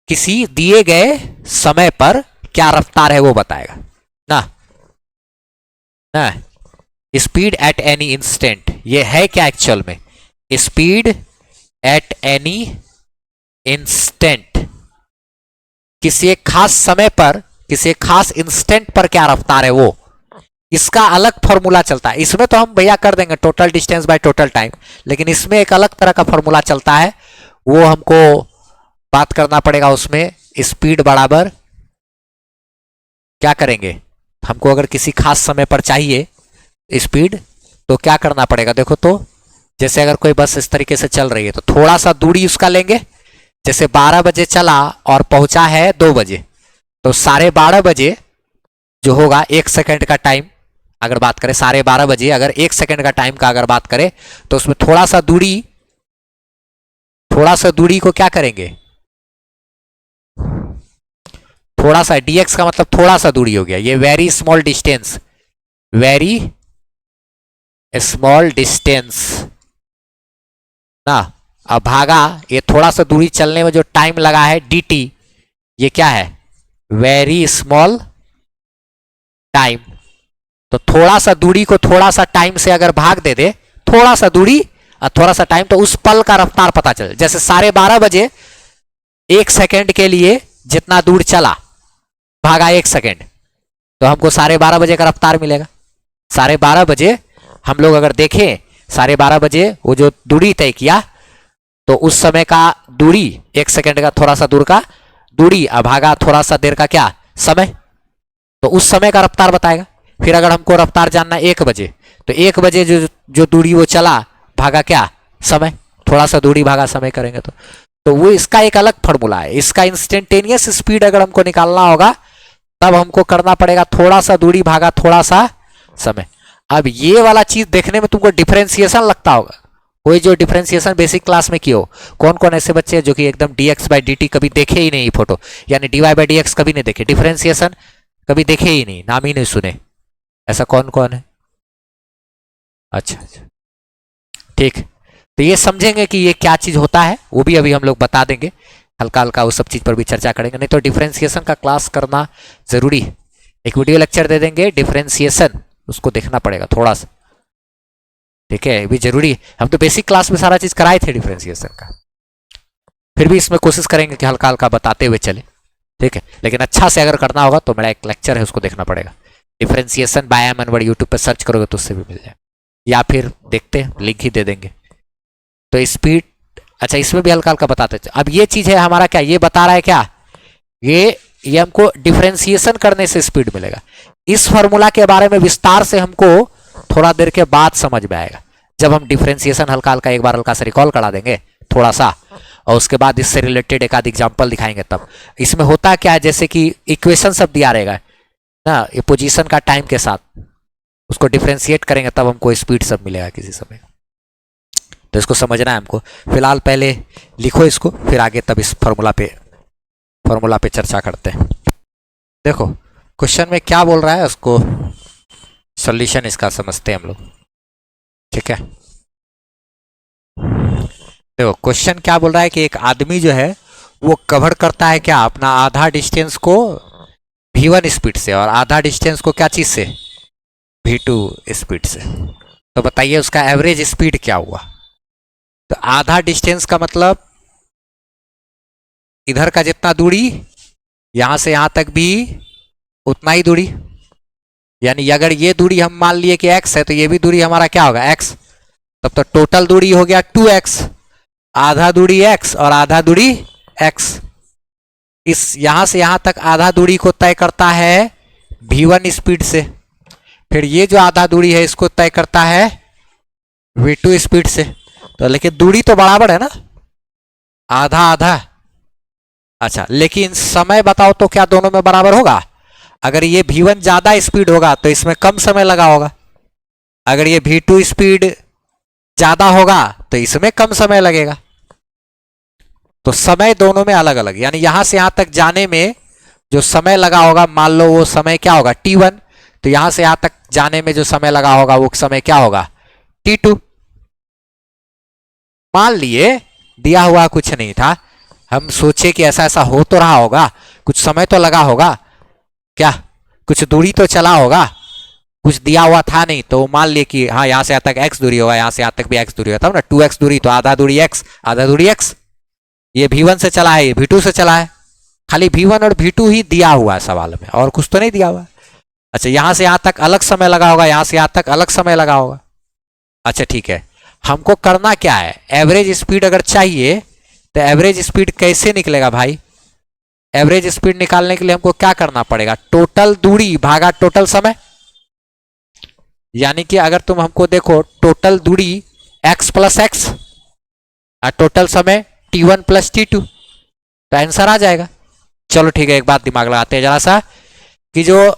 किसी दिए गए समय पर क्या रफ्तार है वो बताएगा ना। ना स्पीड एट एनी इंस्टेंट, ये है क्या एक्चुअल में, स्पीड एट एनी इंस्टेंट, किसी एक खास समय पर, किसी एक खास इंस्टेंट पर क्या रफ्तार है वो, इसका अलग फॉर्मूला चलता है। इसमें तो हम भैया कर देंगे total distance by total time, लेकिन इसमें एक अलग तरह का फॉर्मूला चलता है, वो हमको बात करना पड़ेगा। उसमें स्पीड बराबर क्या करेंगे, हमको अगर किसी खास समय पर चाहिए स्पीड तो क्या करना पड़ेगा, देखो तो जैसे अगर कोई बस इस तरीके से चल रही है तो थोड़ा सा दूरी उसका लेंगे। जैसे 12 बजे चला और पहुंचा है 2 बजे, तो 12:30 बजे जो होगा 1 सेकंड का टाइम अगर बात करें, 12:30 बजे अगर 1 सेकंड का टाइम का अगर बात करें तो उसमें थोड़ा सा दूरी को क्या करेंगे, थोड़ा सा, dx का मतलब थोड़ा सा दूरी हो गया, ये very small distance, very small distance ना। अब भागा ये थोड़ा सा दूरी चलने में जो टाइम लगा है dt, ये क्या है, वेरी स्मॉल टाइम। तो थोड़ा सा दूरी को थोड़ा सा टाइम से अगर भाग दे दे, थोड़ा सा दूरी और थोड़ा सा टाइम, तो उस पल का रफ्तार पता चले। जैसे 12:30 बजे 1 सेकेंड के लिए जितना दूर चला भागा 1 सेकेंड, तो हमको 12:30 बजे का रफ्तार मिलेगा। 12:30 बजे हम लोग अगर देखें, 12:30 बजे वो जो दूरी तय किया, तो उस समय का दूरी 1 सेकेंड का थोड़ा सा दूर का दूरी और भागा थोड़ा सा देर का क्या समय, तो उस समय का रफ्तार बताएगा। फिर अगर हमको रफ्तार जानना 1 बजे, तो 1 बजे जो दूरी वो चला भागा क्या समय, थोड़ा सा दूरी भागा समय करेंगे तो वो इसका एक अलग फॉर्मूला है। इसका इंस्टेंटेनियस स्पीड अगर हमको निकालना होगा तब हमको करना पड़ेगा थोड़ा सा दूरी भागा थोड़ा सा समय। अब ये वाला चीज देखने में तुमको डिफरेंशिएशन लगता होगा, कोई जो डिफरेंशिएशन बेसिक क्लास में किया हो। कौन कौन ऐसे बच्चे हैं जो कि एकदम dx/dt कभी देखे ही नहीं, फोटो यानी dy/dx कभी नहीं देखे, डिफरेंशिएशन कभी देखे ही नहीं, नाम ही नहीं सुने, ऐसा कौन कौन है? अच्छा अच्छा, ठीक। तो ये समझेंगे कि ये क्या चीज होता है, वो भी अभी हम लोग बता देंगे, हल्का हल्का उस सब चीज पर भी चर्चा करेंगे। नहीं तो डिफरेंशिएशन का क्लास करना जरूरी है, एक वीडियो लेक्चर दे देंगे डिफरेंशिएशन, उसको देखना पड़ेगा थोड़ा सा, ठीक है, ये भी जरूरी है। हम तो बेसिक क्लास में सारा चीज कराए थे डिफरेंशिएशन का, फिर भी इसमें कोशिश करेंगे कि हल्का हल्का बताते हुए चले, ठीक है। लेकिन अच्छा से अगर करना होगा तो मेरा एक लेक्चर है, उसको देखना पड़ेगा, डिफरेंशिएशन बाय एम एनवर्ड, यूट्यूब पर सर्च करोगे तो उससे भी मिल जाए, या फिर देखते हैं लिंक ही दे देंगे। तो स्पीड, अच्छा इसमें भी हल्का हल्का बताते हैं। अब ये चीज है हमारा क्या, ये बता रहा है क्या, ये हमको डिफरेंशिएशन करने से स्पीड मिलेगा। इस फॉर्मूला के बारे में विस्तार से हमको थोड़ा देर के बाद समझ में आएगा, जब हम डिफरेंशिएशन हल्का हल्का एक बार हल्का से रिकॉल करा देंगे थोड़ा सा, और उसके बाद इससे रिलेटेड एक आध एग्जाम्पल दिखाएंगे। तब इसमें होता क्या है, जैसे कि इक्वेशन सब दिया रहेगा ना, ये पोजीशन का टाइम के साथ, उसको डिफरेंशिएट करेंगे तब हमको स्पीड सब मिलेगा किसी समय। तो इसको समझना है हमको, फिलहाल पहले लिखो इसको, फिर आगे तब इस फॉर्मूला पे चर्चा करते हैं। देखो क्वेश्चन में क्या बोल रहा है, उसको सॉल्यूशन इसका समझते हैं हम लोग, ठीक है। देखो क्वेश्चन क्या बोल रहा है कि एक आदमी जो है वो कवर करता है क्या, अपना आधा डिस्टेंस को v1 स्पीड से और आधा डिस्टेंस को क्या चीज से, v2 स्पीड से। तो बताइए उसका एवरेज स्पीड क्या हुआ। तो आधा डिस्टेंस का मतलब इधर का जितना दूरी, यहां से यहां तक भी उतना ही दूरी, यानी अगर ये दूरी हम मान लिए कि x है, तो ये भी दूरी हमारा क्या होगा x, तब तो टोटल दूरी हो गया 2x, आधा दूरी x और आधा दूरी x। इस यहां से यहां तक आधा दूरी को तय करता है v1 स्पीड से, फिर ये जो आधा दूरी है इसको तय करता है v2 स्पीड से। तो लेकिन दूरी तो बराबर है ना, आधा आधा। अच्छा लेकिन समय बताओ तो क्या दोनों में बराबर होगा? अगर ये v1 ज्यादा स्पीड होगा तो इसमें कम समय लगा होगा, अगर ये v2 स्पीड ज्यादा होगा तो इसमें कम समय लगेगा। तो समय दोनों में अलग अलग, यानी यहां से यहां तक जाने में जो समय लगा होगा, मान लो वो समय क्या होगा t1, तो यहां से यहां तक जाने में जो समय लगा होगा वो समय क्या होगा t2। मान लिए दिया हुआ कुछ नहीं था, हम सोचे कि ऐसा ऐसा हो तो रहा होगा, कुछ समय तो लगा होगा, क्या कुछ दूरी तो चला होगा, कुछ दिया हुआ था नहीं, तो मान लिए कि हाँ यहां से यहां तक x दूरी होगा, यहां से यहां तक भी x दूरी होगा, तब ना 2x दूरी, तो आधा दूरी x आधा दूरी x। ये v1 से चला है, ये v2 से चला है, खाली v1 और v2 ही दिया हुआ है सवाल में, और कुछ तो नहीं दिया हुआ है। अच्छा यहां से यहां तक अलग समय लगा होगा, यहां से यहां तक अलग समय लगा होगा। अच्छा ठीक है, हमको करना क्या है, एवरेज स्पीड अगर चाहिए तो एवरेज स्पीड कैसे निकलेगा भाई? एवरेज स्पीड निकालने के लिए हमको क्या करना पड़ेगा, टोटल दूरी भागा टोटल समय। यानी कि अगर तुम हमको देखो टोटल दूरी x प्लस एक्स और टोटल समय t1 प्लस t2, तो आंसर आ जाएगा। चलो ठीक है, एक बात दिमाग लगाते हैं जरा सा, कि जो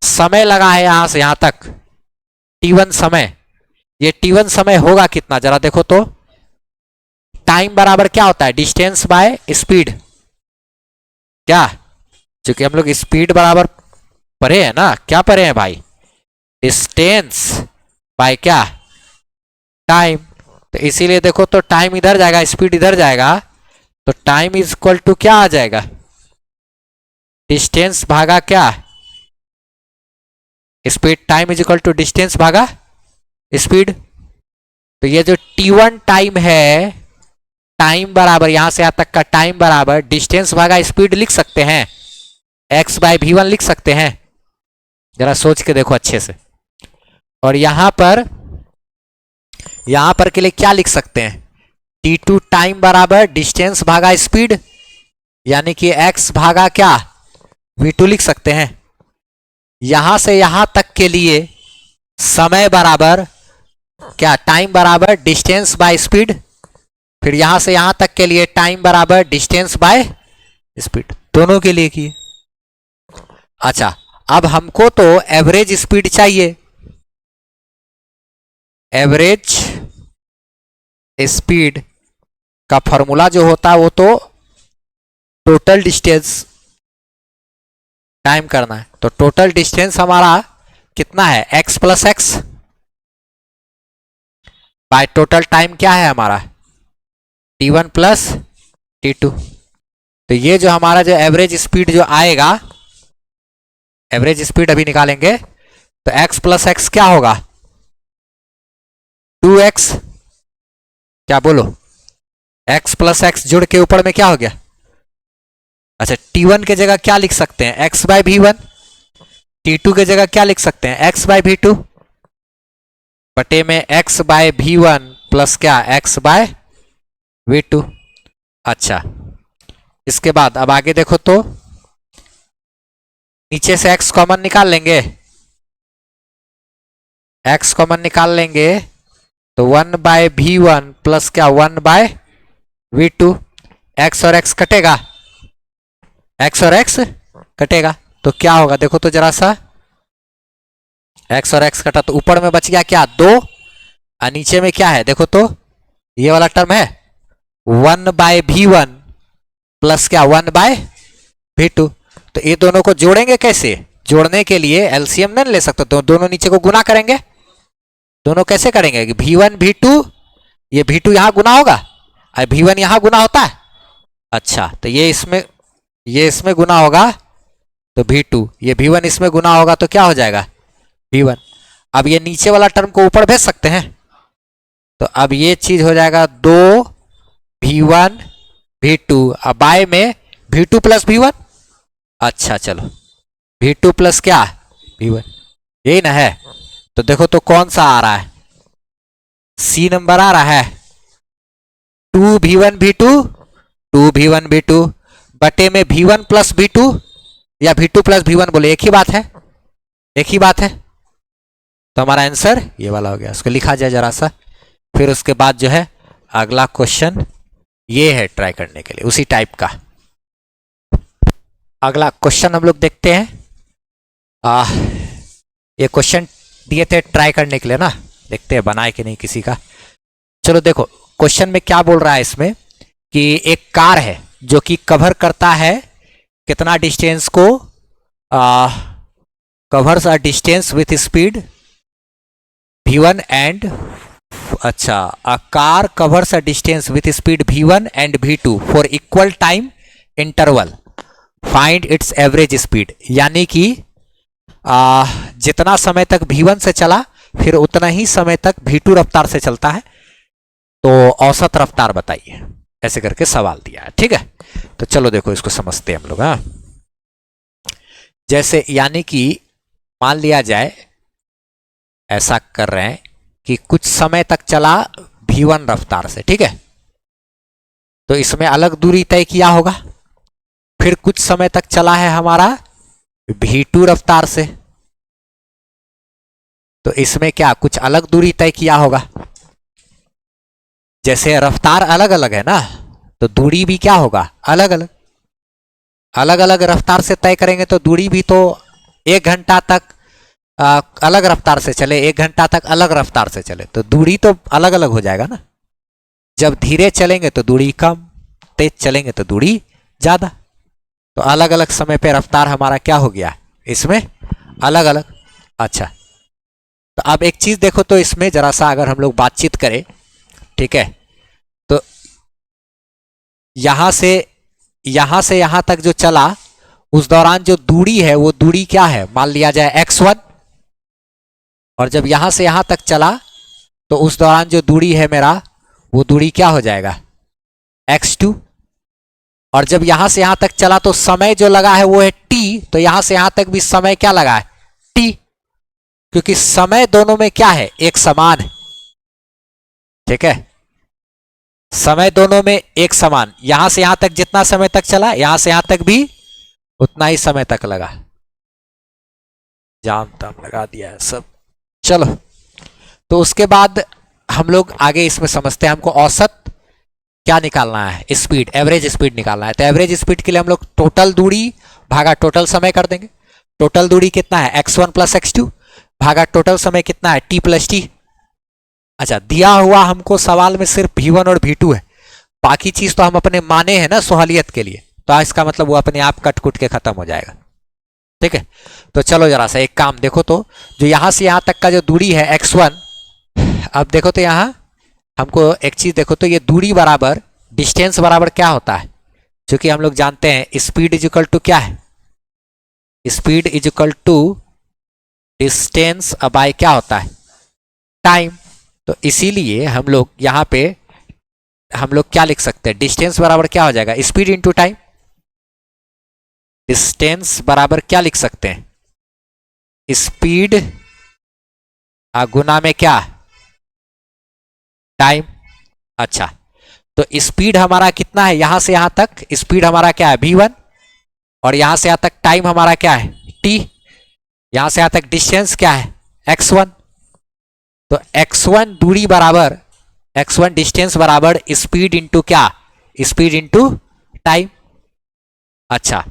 समय लगा है यहां से यहां तक t1 समय, ये t1 समय होगा कितना जरा देखो तो। टाइम बराबर क्या होता है, डिस्टेंस बाय स्पीड, क्या, क्योंकि हम लोग स्पीड बराबर पढ़े हैं ना, क्या पढ़े हैं भाई, डिस्टेंस बाय क्या टाइम। तो इसीलिए देखो तो टाइम इधर जाएगा, स्पीड इधर जाएगा, तो टाइम इज इक्वल टू क्या आ जाएगा, डिस्टेंस भागा क्या speed, time is equal to distance भागा स्पीड। तो ये जो t1 टाइम है, टाइम बराबर यहां से यहां तक का टाइम बराबर डिस्टेंस भागा स्पीड लिख सकते हैं, x बाय v1 लिख सकते हैं। जरा सोच के देखो अच्छे से। और यहां पर के लिए क्या लिख सकते हैं, t2 टाइम बराबर डिस्टेंस भागा स्पीड, यानी कि x भागा क्या v2 लिख सकते हैं। यहां से यहां तक के लिए समय बराबर क्या, टाइम बराबर डिस्टेंस बाय स्पीड, फिर यहां से यहां तक के लिए टाइम बराबर डिस्टेंस बाय स्पीड, दोनों के लिए किए। अच्छा, अब हमको तो एवरेज स्पीड चाहिए। एवरेज स्पीड का फॉर्मूला जो होता है वो तो टोटल डिस्टेंस टाइम करना है। तो टोटल डिस्टेंस हमारा कितना है, x plus x by total time क्या है हमारा, t1 प्लस t2। तो ये जो हमारा जो एवरेज स्पीड जो आएगा, एवरेज स्पीड अभी निकालेंगे, तो x प्लस एक्स क्या होगा, 2x, क्या बोलो, x प्लस एक्स जुड़ के ऊपर में क्या हो गया। अच्छा, t1 के जगह क्या लिख सकते हैं, x बाय v1, t2 के जगह क्या लिख सकते हैं, x बाय v2, बटे में x बाय v1 प्लस क्या, x बाय v2। अच्छा, इसके बाद अब आगे देखो तो नीचे से x कॉमन निकाल लेंगे, x कॉमन निकाल लेंगे तो 1 बाय v1 प्लस क्या 1 बाय v2, x और x कटेगा, x और x कटेगा तो क्या होगा देखो तो जरा सा, x और x कटा तो ऊपर में बच गया क्या 2, और नीचे में क्या है देखो तो ये वाला टर्म है 1 बाय v1 प्लस क्या 1 बाय v2। तो ये दोनों को जोड़ेंगे कैसे, जोड़ने के लिए एलसीएम नहीं ले सकते, तो दोनों नीचे को गुना करेंगे। दोनों कैसे करेंगे, v1 v2, ये v2 यहां गुना होगा और v1 यहां गुना होता है। अच्छा, तो ये इसमें गुना होगा तो v2, ये v1 इसमें गुना होगा तो क्या हो जाएगा v1। अब ये नीचे वाला टर्म को ऊपर भेज सकते हैं, तो अब ये चीज हो जाएगा 2 v1 v2, अब बाय में v2 प्लस v1। अच्छा चलो, v2 प्लस क्या v1, यही ना है। तो देखो तो कौन सा आ रहा है, सी नंबर आ रहा है, 2 v1 v2, 2 v1 v2 बटे में v1 प्लस v2 या v2 प्लस v1, बोले एक ही बात है, एक ही बात है। तो हमारा आंसर ये वाला हो गया, इसको लिखा जाए जरा सा। फिर उसके बाद जो है अगला क्वेश्चन ये है ट्राई करने के लिए उसी टाइप का। अगला क्वेश्चन हम लोग देखते हैं। ये क्वेश्चन दिए थे ट्राई करने के लिए ना, देखते हैं बनाए कि नहीं किसी का। चलो देखो क्वेश्चन में क्या बोल रहा है इसमें कि एक कार है जो कि कवर करता है कितना डिस्टेंस को, covers a distance with speed v1 and, अच्छा, a car covers a distance with speed v1 and v2 for equal time interval, find its average speed. यानी कि जितना समय तक v1 से चला फिर उतना ही समय तक v2 रफ्तार से चलता है, तो औसत रफ्तार बताइए, ऐसे करके सवाल दिया है। ठीक है, तो चलो देखो इसको समझते हैं हम लोग। हाँ, जैसे यानी कि मान लिया जाए ऐसा कर रहे हैं कि कुछ समय तक चला v1 रफ्तार से, ठीक है, तो इसमें अलग दूरी तय किया होगा। फिर कुछ समय तक चला है हमारा v2 रफ्तार से, तो इसमें क्या कुछ अलग दूरी तय किया होगा। जैसे रफ्तार अलग अलग है ना, तो दूरी भी क्या होगा अलग अलग, अलग अलग रफ्तार से तय करेंगे तो दूरी भी तो 1 घंटा तक अलग रफ्तार से चले, 1 घंटा तक अलग रफ्तार से चले, तो दूरी तो अलग अलग हो जाएगा ना। जब धीरे चलेंगे तो दूरी कम, तेज चलेंगे तो दूरी ज्यादा, तो अलग अलग समय पे रफ्तार हमारा क्या हो गया इसमें अलग अलग। अच्छा, तो अब एक चीज देखो तो इसमें जरा सा अगर हम लोग बातचीत करें, ठीक है, तो यहां से यहां तक जो चला उस दौरान जो दूरी है वो दूरी क्या है, मान लिया जाए x1, और जब यहां से यहां तक चला तो उस दौरान जो दूरी है मेरा, वो दूरी क्या हो जाएगा, x2। और जब यहां से यहां तक चला तो समय जो लगा है वो है t, तो यहां से यहां तक भी समय क्या लगा है, t, क्योंकि समय दोनों में क्या है, एक समान है। ठीक है, समय दोनों में एक समान, यहां से यहां तक जितना समय तक चला, यहां से यहां तक भी उतना ही समय तक लगा। जाम ताम लगा दिया है सब। चलो, तो उसके बाद हम लोग आगे इसमें समझते हैं। हमको औसत क्या निकालना है, स्पीड, एवरेज स्पीड निकालना है। तो एवरेज स्पीड के लिए हम लोग टोटल दूरी भागा टोटल समय कर देंगे। टोटल दूरी कितना है, x1 प्लस x2 भागा टोटल समय कितना है, t प्लस टी। अच्छा, दिया हुआ हमको सवाल में सिर्फ v1 और v2 है, बाकी चीज तो हम अपने माने हैं ना सहूलियत के लिए, तो इसका मतलब वो अपने आप कट कुट के खत्म हो जाएगा। ठीक है, तो चलो जरा सा एक काम देखो, तो जो यहां से यहां तक का जो दूरी है x1, अब देखो तो यहां हमको एक चीज देखो, तो ये दूरी बराबर डिस्टेंस बराबर क्या होता है, क्योंकि हम लोग जानते हैं स्पीड इज इक्वल टू क्या है, speed is equal to distance by क्या होता है, टाइम। तो इसीलिए हम लोग यहां पे हम लोग क्या लिख सकते हैं, डिस्टेंस बराबर क्या हो जाएगा, स्पीड इंटू टाइम। डिस्टेंस बराबर क्या लिख सकते हैं, स्पीड गुना में क्या, टाइम। अच्छा, तो स्पीड हमारा कितना है, यहां से यहां तक स्पीड हमारा क्या है v1, और यहां से यहां तक टाइम हमारा क्या है t, यहां से यहां तक डिस्टेंस क्या है x1। तो x1 दूरी बराबर, x1 डिस्टेंस बराबर स्पीड इंटू क्या, स्पीड इंटू टाइम। अच्छा,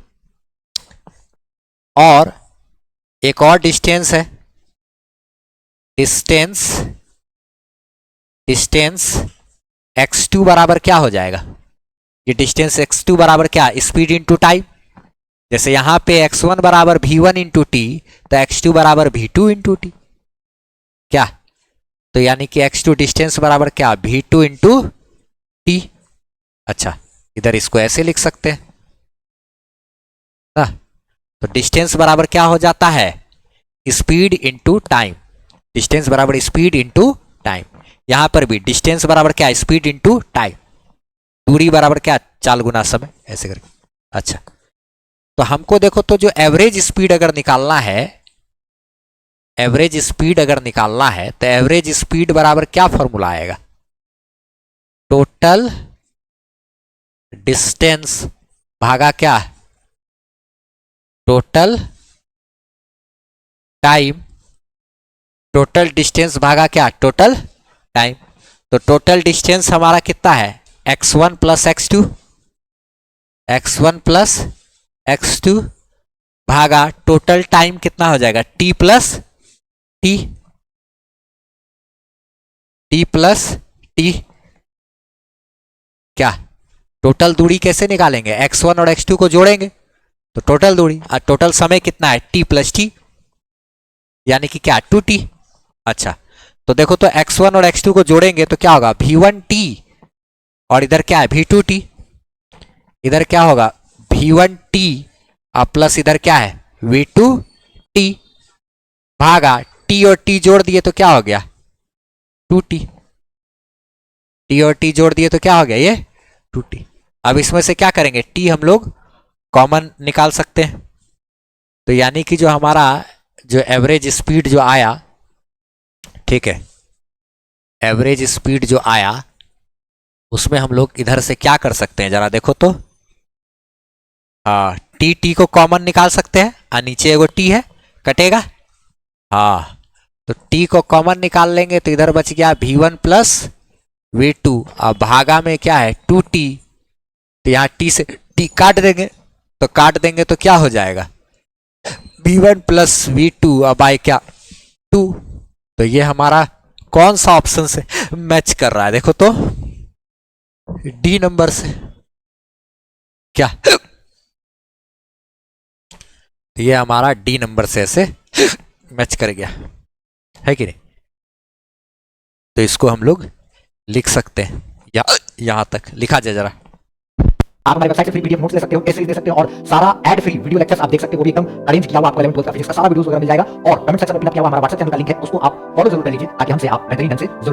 और एक और डिस्टेंस है, डिस्टेंस x2 बराबर क्या हो जाएगा, ये डिस्टेंस x2 बराबर क्या, स्पीड इंटू टाइम। जैसे यहां पे x1 बराबर v1 इंटू टी, तो x2 बराबर v2 इंटू टी क्या, तो यानी कि x2 डिस्टेंस बराबर क्या, v2 इंटू टी। अच्छा, इधर इसको ऐसे लिख सकते हैं ना, तो डिस्टेंस बराबर क्या हो जाता है, स्पीड इंटू टाइम। डिस्टेंस बराबर स्पीड इंटू टाइम, यहां पर भी डिस्टेंस बराबर क्या, स्पीड इंटू टाइम, दूरी बराबर क्या, चाल गुना समय, ऐसे करके। अच्छा, तो हमको देखो, तो जो एवरेज स्पीड अगर निकालना है, एवरेज स्पीड अगर निकालना है, तो एवरेज स्पीड बराबर क्या फॉर्मूला आएगा, टोटल डिस्टेंस भागा क्या, टोटल टाइम। टोटल डिस्टेंस भागा क्या, टोटल टाइम। तो टोटल डिस्टेंस हमारा कितना है, x1 plus x2, x1 plus x2 भागा टोटल टाइम कितना हो जाएगा, t plus T, t plus T. क्या, टोटल दूरी कैसे निकालेंगे, x1 और x2 को जोड़ेंगे तो टोटल दूरी, और टोटल समय कितना है, t प्लस टी, यानी कि क्या, 2t। अच्छा, तो देखो, तो x1 और x2 को जोड़ेंगे तो क्या होगा, v1t, और इधर क्या है, v2t। इधर क्या होगा, v1t प्लस इधर क्या है, v2t भागा t और t जोड़ दिए तो क्या हो गया, 2t। t और t जोड़ दिए तो क्या हो गया, ये 2t। अब इसमें से क्या करेंगे, t हम लोग कॉमन निकाल सकते हैं, तो यानी कि जो हमारा जो एवरेज स्पीड जो आया, ठीक है, एवरेज स्पीड जो आया उसमें हम लोग इधर से क्या कर सकते हैं, जरा देखो तो, हाँ, टी को कॉमन निकाल सकते हैं, और नीचे एगो टी है, कटेगा, हाँ, तो टी को कॉमन निकाल लेंगे तो इधर बच गया v1 प्लस v2, अब भागा में क्या है 2t, तो यहाँ t से t काट देंगे, तो काट देंगे तो क्या हो जाएगा, v1 प्लस v2 अब बाय क्या 2। तो ये हमारा कौन सा ऑप्शन से मैच कर रहा है, देखो तो डी नंबर से, क्या, तो ये हमारा डी नंबर से ऐसे मैच कर गया है कि नहीं। तो इसको हम लोग लिख सकते हैं, या यहां तक लिखा जाए जरा। आप हमारी वेबसाइट से फ्री पीडीएफ नोट्स ले सकते हो, टेस्ट सीरीज दे सकते हो, और सारा एड फ्री वीडियो लेक्चर्स आप देख सकते हो, वो भी एकदम अरेंज किया हुआ आपको 11 12 का फिजिक्स का सारा वीडियोस वगैरह मिल जाएगा। और कमेंट सेक्शन में पिन किया हुआ हमारा व्हाट्सएप चैनल का लिंक है, उसको आप फॉलो जरूर कर लीजिए ताकि हमसे आप बेहतरीन ढंग से जुड़